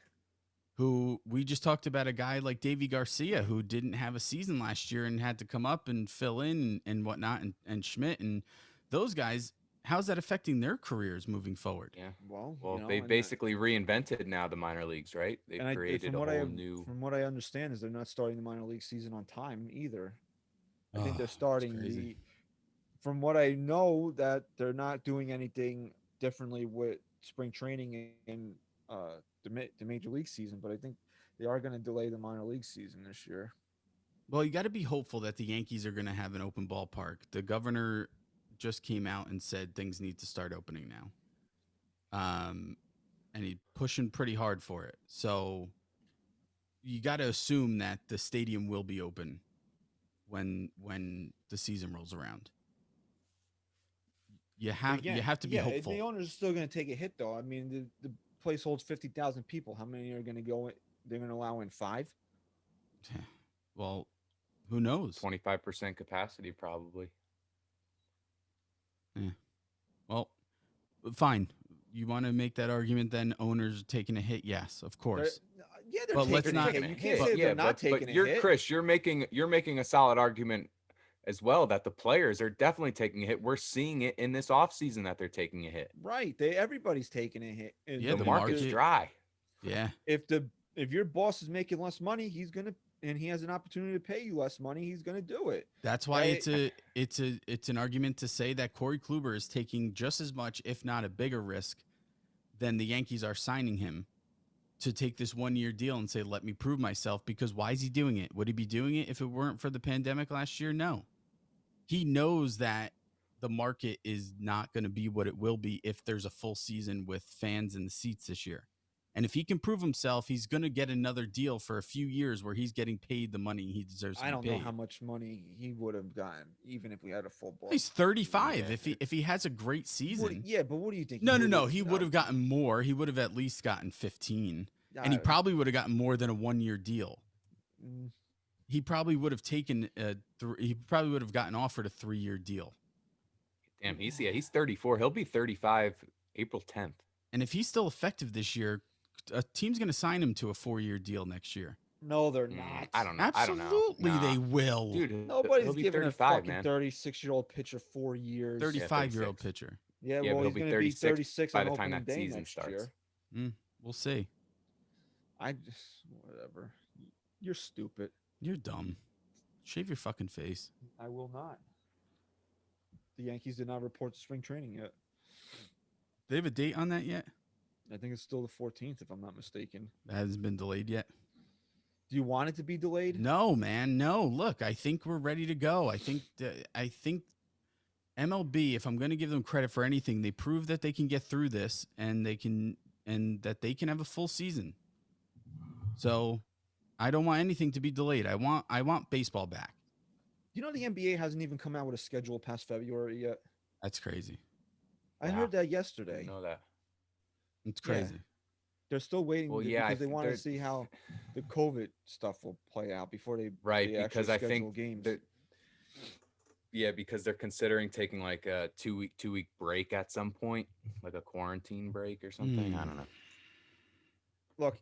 Who we just talked about, a guy like Davy Garcia, who didn't have a season last year and had to come up and fill in and whatnot, and Schmidt and those guys. How's that affecting their careers moving forward? Yeah. Well, they basically reinvented now the minor leagues, right? They've created a whole new. From what I understand, is they're not starting the minor league season on time either. I think they're starting from what I know, that they're not doing anything differently with spring training and the major league season, but I think they are going to delay the minor league season this year. Well, you got to be hopeful that the Yankees are going to have an open ballpark. The governor just came out and said things need to start opening now. And he's pushing pretty hard for it. So you got to assume that the stadium will be open when the season rolls around. You have to be hopeful. The owners are still going to take a hit, though. I mean, the place holds 50,000 people. How many are going to go? They're going to allow in 5? Well, who knows? 25% capacity, probably. Yeah. Well, fine. You want to make that argument? Then owners are taking a hit. Yes, of course. They're But let's taking a not- hit. You can't But say they're not taking but a you're hit. Chris, you're making a solid argument as well that the players are definitely taking a hit. We're seeing it in this offseason that they're taking a hit. Right. Everybody's taking a hit. And Yeah, The market's dry. Yeah. If your boss is making less money, and he has an opportunity to pay you less money, he's gonna do it. That's why it's an argument to say that Corey Kluber is taking just as much, if not a bigger risk, than the Yankees are signing him to take this 1-year deal and say, let me prove myself. Because why is he doing it? Would he be doing it if it weren't for the pandemic last year? No. He knows that the market is not going to be what it will be if there's a full season with fans in the seats this year. And if he can prove himself, he's going to get another deal for a few years where he's getting paid the money he deserves to be I don't paid. know how much money he would have gotten, even if we had a full boss. He's 35. If he has a great season. But what do you think? No. He would have gotten more. He would have at least gotten 15. And he probably would have gotten more than a 1-year deal. He probably would have taken he probably would have gotten offered a 3-year deal. Damn, he's 34. He'll be 35 April 10th. And if he's still effective this year, a team's going to sign him to a 4-year deal next year. No, they're not. I don't know. Absolutely, they will. Dude, Nobody's he'll be giving 35, a fucking man. 36-year-old pitcher 4 years. 35-year-old pitcher. Yeah, Yeah, well, but he's he'll going be to be 36 by on the time opening that day season next starts. year. We'll see. Whatever. You're stupid. You're dumb. Shave your fucking face. I will not. The Yankees did not report to spring training yet. They have a date on that yet? I think it's still the 14th, if I'm not mistaken. That hasn't been delayed yet. Do you want it to be delayed? No, man. No. Look, I think we're ready to go. I think MLB, if I'm going to give them credit for anything, they prove that they can get through this and that they can have a full season. So I don't want anything to be delayed. I want baseball back. You know the NBA hasn't even come out with a schedule past February yet. That's crazy. I Wow. heard that yesterday. Know that. It's crazy. They're still waiting because they want to they're- see how the COVID stuff will play out before they Right, they actually because I schedule think games. because they're considering taking like a two week break at some point, like a quarantine break or something. I don't know. Look,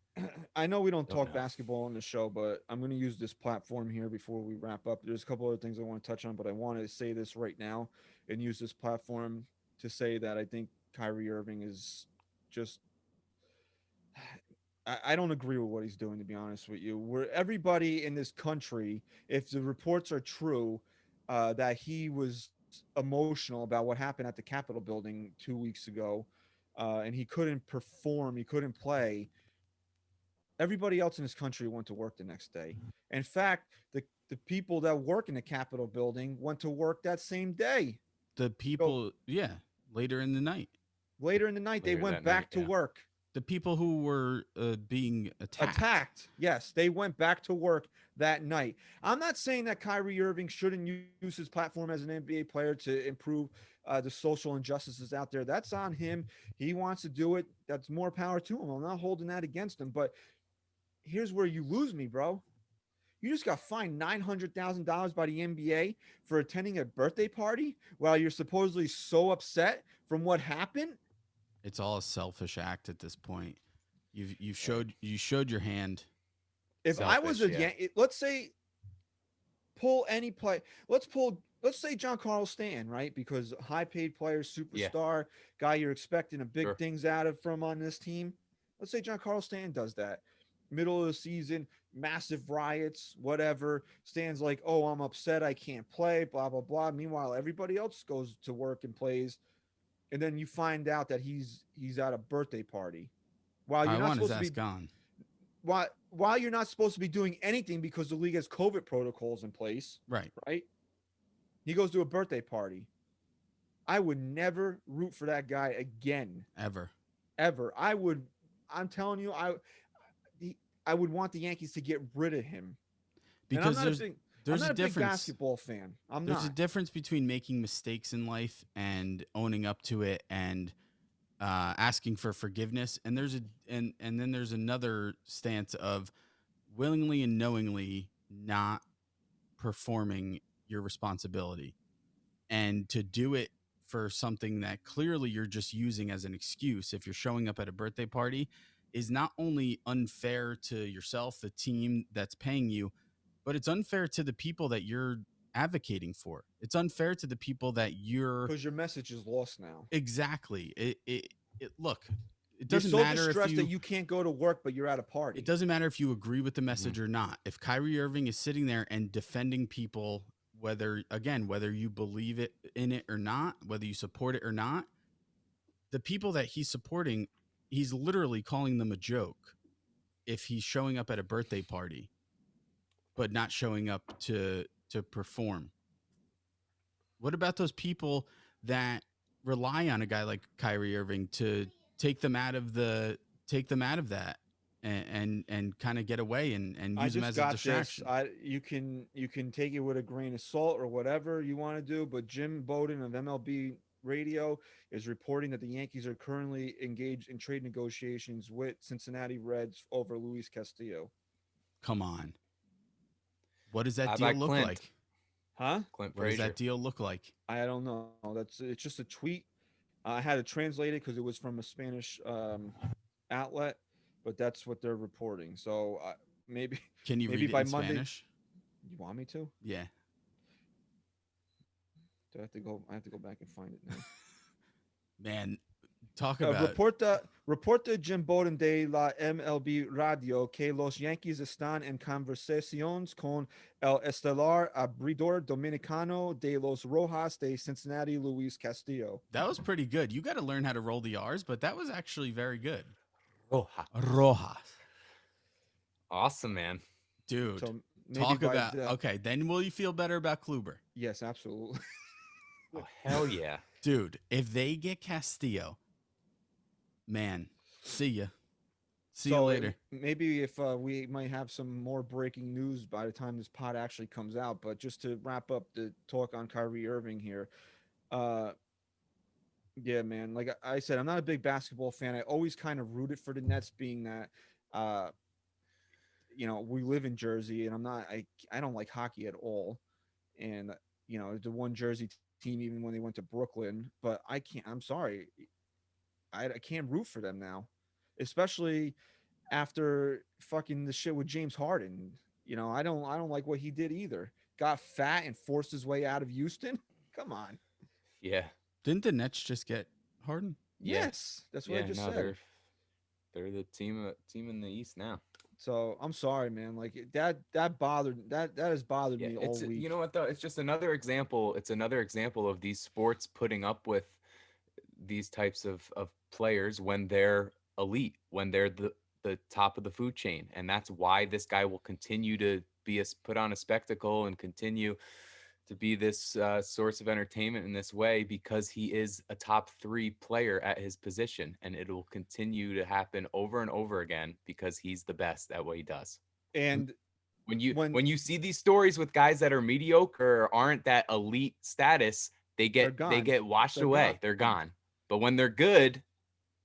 I know we don't Don't talk know. basketball on the show, but I'm going to use this platform here before we wrap up. There's a couple other things I want to touch on, but I want to say this right now and use this platform to say that I think Kyrie Irving is just I don't agree with what he's doing, to be honest with you. Where everybody in this country, if the reports are true, that he was emotional about what happened at the Capitol building 2 weeks ago, and he couldn't perform, he couldn't play. Everybody else in this country went to work the next day. In fact, the people that work in the Capitol building went to work that same day. The people, later in the night. Later in the night, they Later went that back night, to yeah. work. The people who were being attacked. Yes, they went back to work that night. I'm not saying that Kyrie Irving shouldn't use his platform as an NBA player to improve the social injustices out there. That's on him. He wants to do it. That's more power to him. I'm not holding that against him. But here's where you lose me, bro. You just got fined $900,000 by the NBA for attending a birthday party while you're supposedly so upset from what happened. It's all a selfish act at this point. You showed your hand. If I was a Selfish, let's say pull any play, let's say John Carlos Stanton, right? Because high paid player, superstar, guy you're expecting a big Sure. things out of from on this team. Let's say John Carlos Stanton does that. Middle of the season, massive riots, whatever. Stan's like, oh, I'm upset, I can't play, blah, blah, blah. Meanwhile, everybody else goes to work and plays. And then you find out that he's at a birthday party. While you're I not want his supposed to ass be gone. while you're not supposed to be doing anything because the league has COVID protocols in place, Right. right? He goes to a birthday party. I would never root for that guy again. Ever. I'm telling you, I would want the Yankees to get rid of him. Because I'm there's not a a big difference. basketball fan. There's a difference between making mistakes in life and owning up to it and asking for forgiveness. And and then there's another stance of willingly and knowingly not performing your responsibility, and to do it for something that clearly you're just using as an excuse. If you're showing up at a birthday party, is not only unfair to yourself, the team that's paying you, but it's unfair to the people that you're advocating for. It's unfair to the people that you're, because your message is lost now. exactly. Look, it You're doesn't so matter if distressed that you can't go to work, but you're at a party. it doesn't matter if you agree with the message or not. If Kyrie Irving is sitting there and defending people, whether you believe in it or not, whether you support it or not, the people that he's supporting, he's literally calling them a joke if he's showing up at a birthday party but not showing up to perform. What about those people that rely on a guy like Kyrie Irving to take them out of that and kind of get away and use them as a distraction? You can take it with a grain of salt or whatever you want to do, but Jim Bowden of MLB Radio is reporting that the Yankees are currently engaged in trade negotiations with Cincinnati Reds over Luis Castillo. Come on. What does that How deal about look Clint? like? Huh? Clint What does Frazier. that deal look like? I don't know. It's just a tweet. I had to translate it because it was from a Spanish outlet, but that's what they're reporting. So maybe Can you maybe read it by in Monday. Spanish? You want me to? Yeah. Do I have to go? I have to go back and find it now. Man, talk about Reporta Jim Bowden de la MLB Radio que los Yankees están en conversaciones con el estelar abridor dominicano de los Rojas de Cincinnati, Luis Castillo. that was pretty good. You got to learn how to roll the R's, but that was actually very good. Rojas. Rojas. Awesome, man. Dude, So maybe talk by about the- okay, then will you feel better about Kluber? Yes, absolutely. Oh, hell yeah. Dude, if they get Castillo, man, see ya. See you later. Maybe if we might have some more breaking news by the time this pod actually comes out. But just to wrap up the talk on Kyrie Irving here, yeah, man. Like I said, I'm not a big basketball fan. I always kind of rooted for the Nets, being that, we live in Jersey, and I don't like hockey at all, and the one Jersey team even when they went to Brooklyn. But I'm sorry, I can't root for them now, especially after fucking the shit with James Harden. I don't like what he did either. Got fat and forced his way out of Houston. Come on. Yeah. Didn't the Nets just get Harden? Yeah. Yes, that's what I just said. They're the team in the East now. So I'm sorry, man. Like that has bothered Yeah, me all week. you know what though? It's just another example. It's another example of these sports putting up with these types of players when they're elite, when they're the top of the food chain, and that's why this guy will continue to put on a spectacle and continue to be this source of entertainment in this way, because he is a top 3 player at his position, and it will continue to happen over and over again because he's the best at what he does. And When you see these stories with guys that are mediocre or aren't that elite status, they get washed away. Gone. They're gone. But when they're good,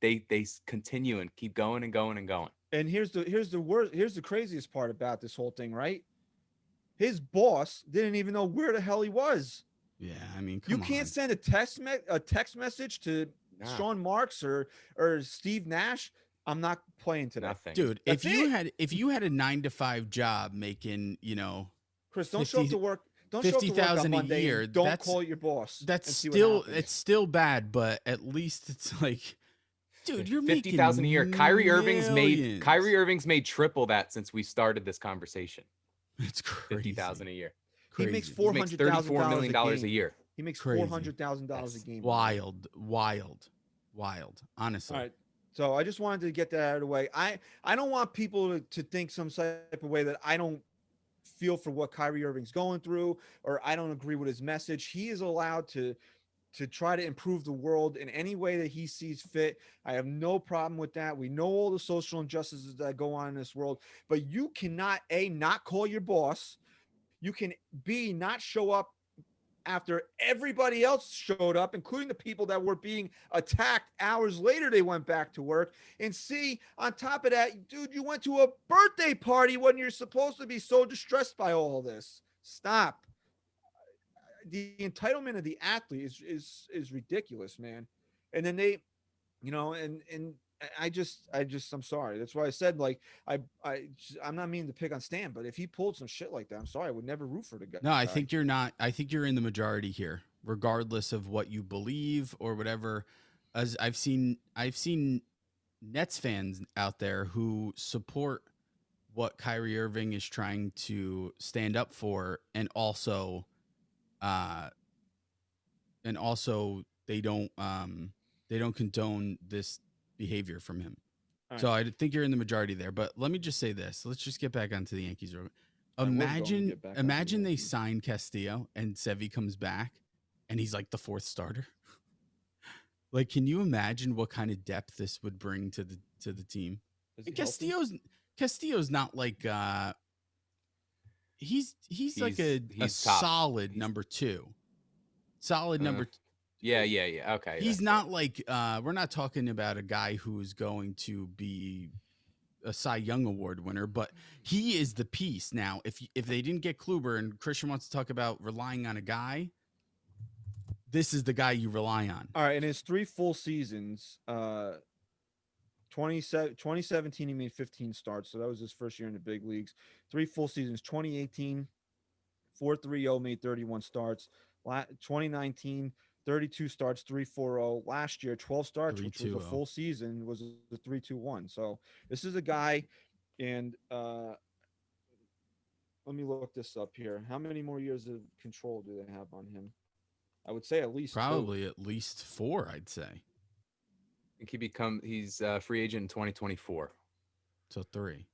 they continue and keep going and going and going. And here's the craziest part about this whole thing, right? His boss didn't even know where the hell he was. Yeah, I mean, You can't send a text message to Nah. Sean Marks or Steve Nash. I'm not playing today. Nothing. Dude, That's if you had a 9-to-5 job making, Chris, don't show up 50 to work. Don't show up to work on $50,000 a Monday. year, Don't that's- call your boss. and that's see what still happens. still bad, but at least it's like, dude, you're making $50,000 a year. Kyrie Irving's millions. made triple that since we started this conversation. It's crazy. $50,000 a year. He makes Crazy. He makes $400,000 $34 million a game. year. He makes Crazy. $400,000 a Yes. game. Wild. Honestly. All right. So I just wanted to get that out of the way. I don't want people to think some type of way that I don't feel for what Kyrie Irving's going through, or I don't agree with his message. He is allowed to try to improve the world in any way that he sees fit. I have no problem with that. We know all the social injustices that go on in this world, but you cannot not call your boss. You can not show up after everybody else showed up, including the people that were being attacked hours later. They went back to work. And see, on top of that, dude, you went to a birthday party when you're supposed to be so distressed by all this. Stop. The entitlement of the athlete is ridiculous, man. And then they, and I'm sorry. That's why I said, like, I'm not meaning to pick on Stan, but if he pulled some shit like that, I'm sorry, I would never root for the guy. No, I think you're not. I think you're in the majority here, regardless of what you believe or whatever. As I've seen Nets fans out there who support what Kyrie Irving is trying to stand up for, and also they don't condone this behavior from him. All So right. I think you're in the majority there. But let me just say this. Let's just get back onto the Yankees. I was going to get back onto the Imagine they Yankees. sign Castillo and Sevy comes back and he's like the fourth starter. Like, can you imagine what kind of depth this would bring to the team? Is And he healthy? Castillo's not like he's like a he's top. solid number two. Solid number Yeah. Okay. He's that's not like we're not talking about a guy who's going to be a Cy Young Award winner, but he is the piece. Now, if they didn't get Kluber, and Christian wants to talk about relying on a guy, this is the guy you rely on. All right, in his 3 full seasons, 2017 he made 15 starts, so that was his first year in the big leagues. 3 full seasons, 2018 4.30 made 31 starts. 2019 32 starts, 3.40. Last year 12 starts, which was a 3.20. full season, was a 3.21. So this is a guy, and let me look this up here. How many more years of control do they have on him? I would say at least Probably at least 4, I'd say. I think he's a free agent in 2024. So 3.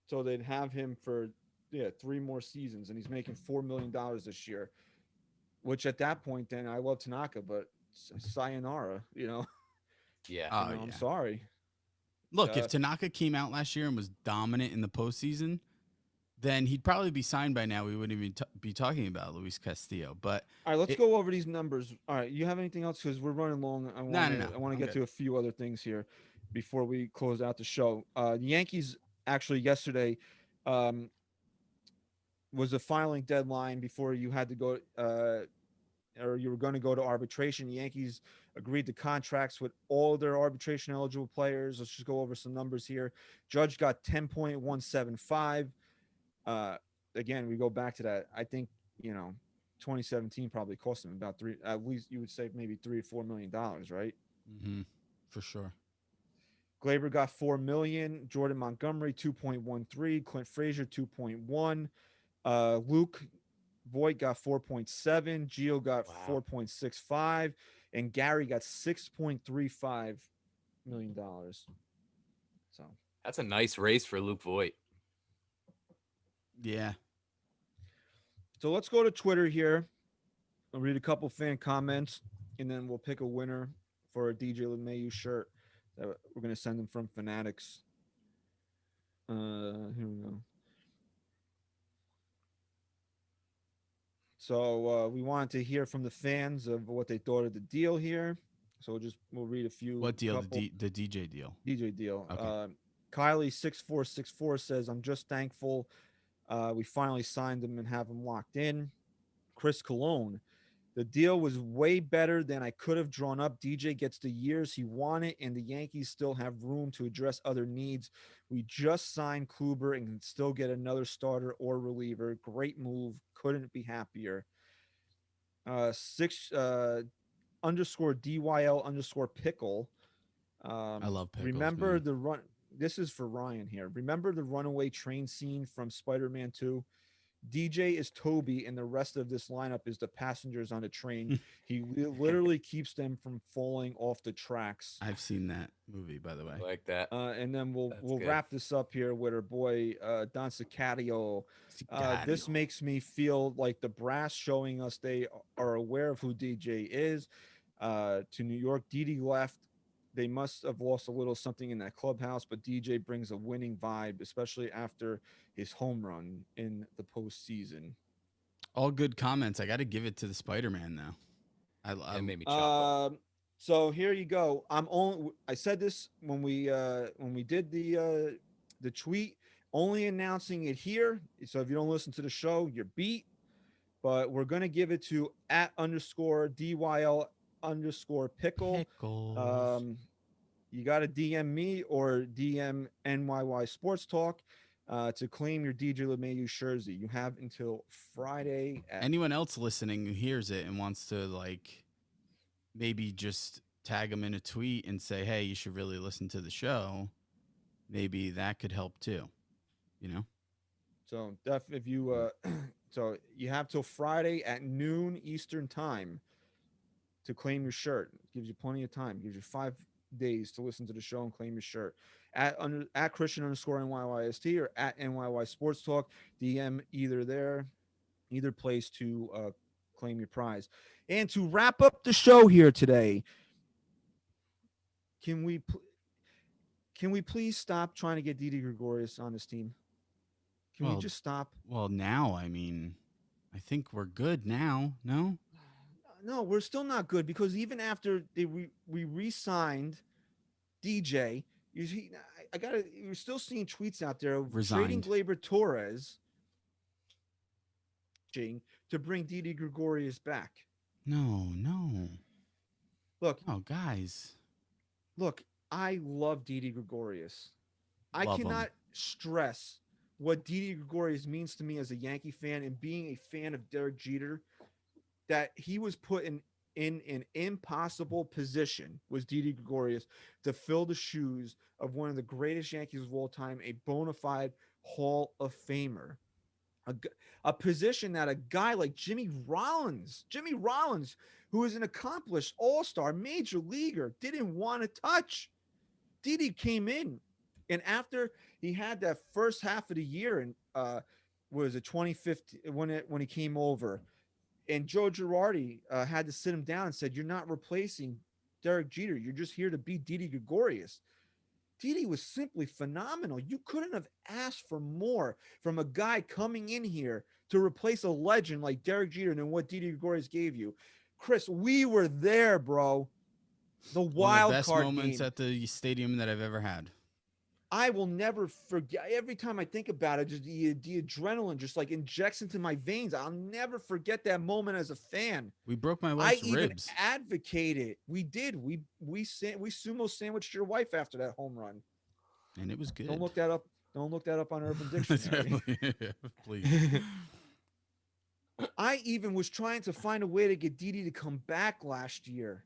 So they'd have him for 3 more seasons, and he's making $4 million this year. Which at that point, then I love Tanaka, but sayonara, Yeah. I'm sorry. Look, if Tanaka came out last year and was dominant in the postseason, then he'd probably be signed by now. We wouldn't even be talking about Luis Castillo. But all right, let's go over these numbers. All right, you have anything else? Because we're running long. I want to get to a few other things here before we close out the show. The Yankees actually yesterday was a filing deadline before you had to go or you were going to go to arbitration. The Yankees agreed to contracts with all their arbitration eligible players. Let's just go over some numbers here. Judge got 10.175. Again, we go back to that. I think 2017 probably cost him about at least you would say maybe $3 or $4 million, right? Mm-hmm. For sure. Glaber got $4 million. Jordan Montgomery 2.13. Clint Frazier 2.1. Luke Voigt got 4.7. Gio got 4.65, and Gary got $6.35 million. So that's a nice race for Luke Voigt. Yeah. So let's go to Twitter here. I'll read a couple fan comments, and then we'll pick a winner for a DJ LeMahieu shirt that we're going to send them from Fanatics. Here we go. So we wanted to hear from the fans of what they thought of the deal here. So we'll read a few. What deal? The DJ deal. DJ deal. Okay. Kylie6464 says, I'm just thankful we finally signed him and have him locked in. Chris Cologne, the deal was way better than I could have drawn up. DJ gets the years he wanted, and the Yankees still have room to address other needs. We just signed Kluber and can still get another starter or reliever. Great move. Couldn't be happier. Underscore DYL underscore pickle. I love pickles. Remember man. the run. This is for Ryan here. Remember the runaway train scene from Spider-Man 2? DJ is Toby, and the rest of this lineup is the passengers on the train. He literally keeps them from falling off the tracks. I've seen that movie, by the way. Like that. And then we'll That's good. wrap this up here with our boy Don Sicario. This Sicario. makes me feel like the brass showing us they are aware of who DJ is. To New York, Didi left. They must have lost a little something in that clubhouse, but DJ brings a winning vibe, especially after his home run in the postseason. All good comments. I got to give it to the Spider-Man though. It made me chuckle. So here you go. I said this when we did the tweet, only announcing it here. So if you don't listen to the show, you're beat. But we're gonna give it to @_DYL_pickle. Pickles. You got to DM me or DM NYY Sports Talk to claim your DJ LeMahieu jersey. You have until Friday. Anyone else listening who hears it and wants to like maybe just tag them in a tweet and say, hey, you should really listen to the show, maybe that could help too, you know? So if you so you have till Friday at noon Eastern time to claim your shirt. It gives you plenty of time. It gives you 5 days to listen to the show and claim your shirt. At Christian_NYYST or at NYY Sports Talk. DM either place to claim your prize. And to wrap up the show here today, can we please stop trying to get Didi Gregorius on this team? Can we just stop? Well, now, I mean, I think we're good now. No? No, we're still not good because even after we re-signed DJ, you're still seeing tweets out there of trading Gleyber Torres to bring Didi Gregorius back. No. Look, guys. Look, I love Didi Gregorius. I Love cannot him. stress what Didi Gregorius means to me as a Yankee fan and being a fan of Derek Jeter. That he was put in an impossible position, was Didi Gregorius, to fill the shoes of one of the greatest Yankees of all time, a bona fide Hall of Famer. A position that a guy like Jimmy Rollins, who is an accomplished all-star major leaguer, didn't want to touch. Didi came in, and after he had that first half of the year in was it 2015 when he came over, and Joe Girardi had to sit him down and said, "You're not replacing Derek Jeter. You're just here to beat Didi Gregorius." Didi was simply phenomenal. You couldn't have asked for more from a guy coming in here to replace a legend like Derek Jeter than what Didi Gregorius gave you. Chris, we were there, bro. The wild best card moments game. at the stadium that I've ever had. I will never forget. Every time I think about it, just the adrenaline just like injects into my veins. I'll never forget that moment as a fan. We broke my wife's ribs. I even advocated. We did. We sumo sandwiched your wife after that home run, and it was good. Don't look that up. Don't look that up on Urban Dictionary. Please. I even was trying to find a way to get Didi to come back last year,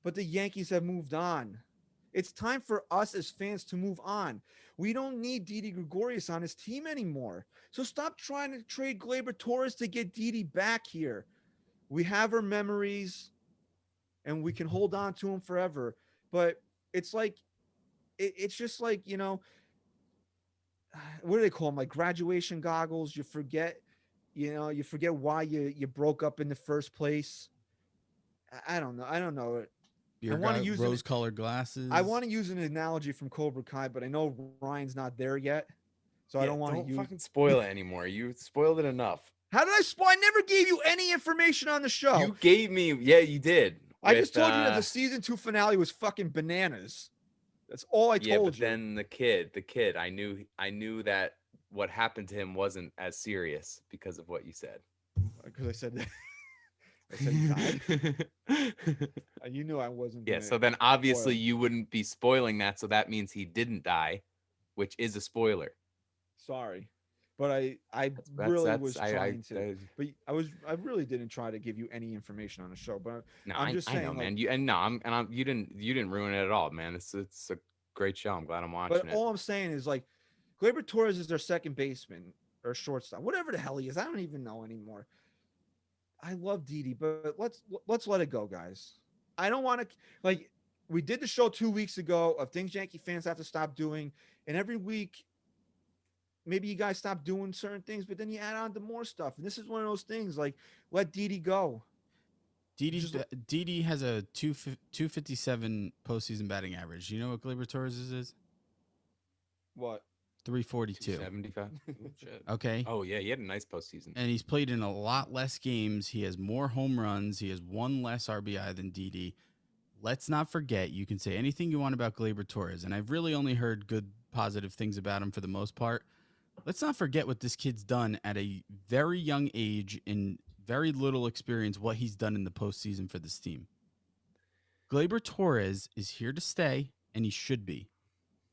but the Yankees have moved on. It's time for us as fans to move on. We don't need Didi Gregorius on his team anymore. So stop trying to trade Gleyber Torres to get Didi back here. We have our memories, and we can hold on to him forever. But it's like, it's just like, you know, what do they call them? Like graduation goggles. You forget why you broke up in the first place. I don't know. I want to use rose-colored glasses. I want to use an analogy from Cobra Kai, but I know Ryan's not there yet, so I don't want to use. Fucking spoil it anymore. You spoiled it enough. How did I spoil? I never gave you any information on the show. You gave me, yeah, you did. I just told you that the season 2 finale was fucking bananas. That's all I told you. Yeah, but then the kid, I knew that what happened to him wasn't as serious because of what you said. Because I said that. I said he died. You knew I wasn't. Yeah, so then obviously you wouldn't be spoiling that, so that means he didn't die, which is a spoiler. Sorry, but I really was trying to. But I really didn't try to give you any information on the show. But no, I'm just saying, I know, like, man. You didn't ruin it at all, man. It's a great show. I'm glad I'm watching it. But all I'm saying is like, Gleyber Torres is their second baseman. or shortstop, whatever the hell he is. I don't even know anymore. I love Didi, but let's let it go, guys. I don't want to like we did the show 2 weeks ago of things Yankee fans have to stop doing, and every week maybe you guys stop doing certain things, but then you add on to more stuff. And this is one of those things like let Didi go. Didi has a 257 postseason batting average. You know what Gleyber Torres is? What? 342. 275. Shit. Okay. Oh yeah, he had a nice postseason. And he's played in a lot less games. He has more home runs. He has one less RBI than Didi. Let's not forget, you can say anything you want about Gleyber Torres, and I've really only heard good, positive things about him for the most part. Let's not forget what this kid's done at a very young age in very little experience, what he's done in the postseason for this team. Gleyber Torres is here to stay, and he should be.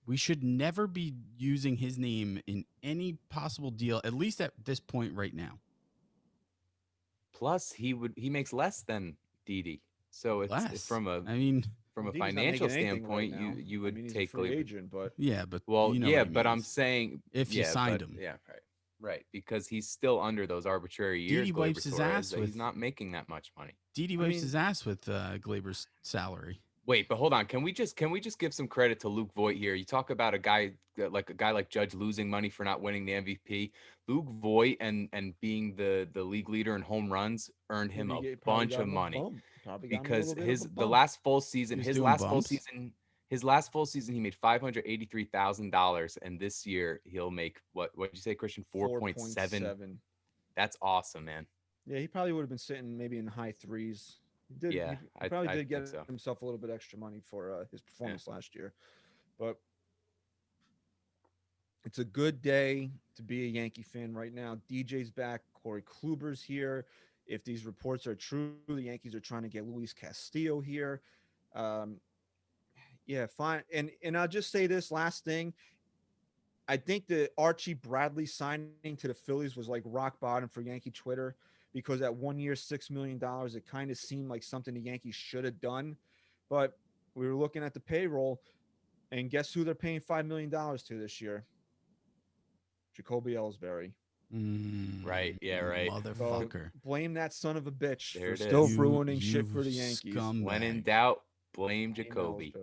We should never be using his name in any possible deal, at least at this point right now. Plus, he makes less than Didi. So it's from a Diddy's not financial making anything standpoint, right now. you would he's take a free Gleyber. agent, but Yeah, but Well, you know yeah, what he but I'm means. saying If you signed but- him. yeah, right, because he's still under those arbitrary years. Didi wipes his ass he's with- not making that much money. Didi I wipes mean- his ass with Gleyber's salary. Wait, but hold on. Can we just give some credit to Luke Voigt here? You talk about a guy like Judge losing money for not winning the MVP. Luke Voigt and being the league leader in home runs earned him maybe a it probably bunch got of him a money bump. Probably got him a because little bit of a the bump. last full season, He was his doing last full bumps? season, his last full season, he made $583,000, and this year he'll make what did you say, Christian? 4.7. That's awesome, man. Yeah, he probably would have been sitting maybe in the high threes. He did. Yeah, he probably I did get think so. himself a little bit extra money for his performance last year. But it's a good day to be a Yankee fan right now. DJ's back. Corey Kluber's here. If these reports are true, the Yankees are trying to get Luis Castillo here. Yeah, fine. And I'll just say this last thing. I think the Archie Bradley signing to the Phillies was like rock bottom for Yankee Twitter, because at 1 year, $6 million, it kind of seemed like something the Yankees should have done. But we were looking at the payroll, and guess who they're paying $5 million to this year? Jacoby Ellsbury. Right, yeah, right. Motherfucker. Blame that son of a bitch There for it still is. ruining shit You for the Yankees. When in scumbag. doubt, blame Jacoby.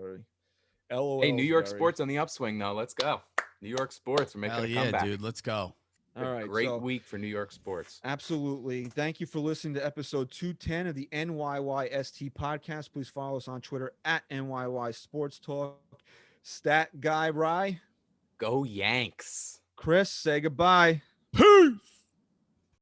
LOL. Hey, New York sports on the upswing though. Let's go. New York sports. We're making Hell a yeah, comeback. dude. Let's go. All right, Great so- week for New York sports. Absolutely. Thank you for listening to episode 210 of the NYYST podcast. Please follow us on Twitter at NYY Sports Talk. Stat Guy Rye. Go Yanks. Chris, say goodbye. Peace.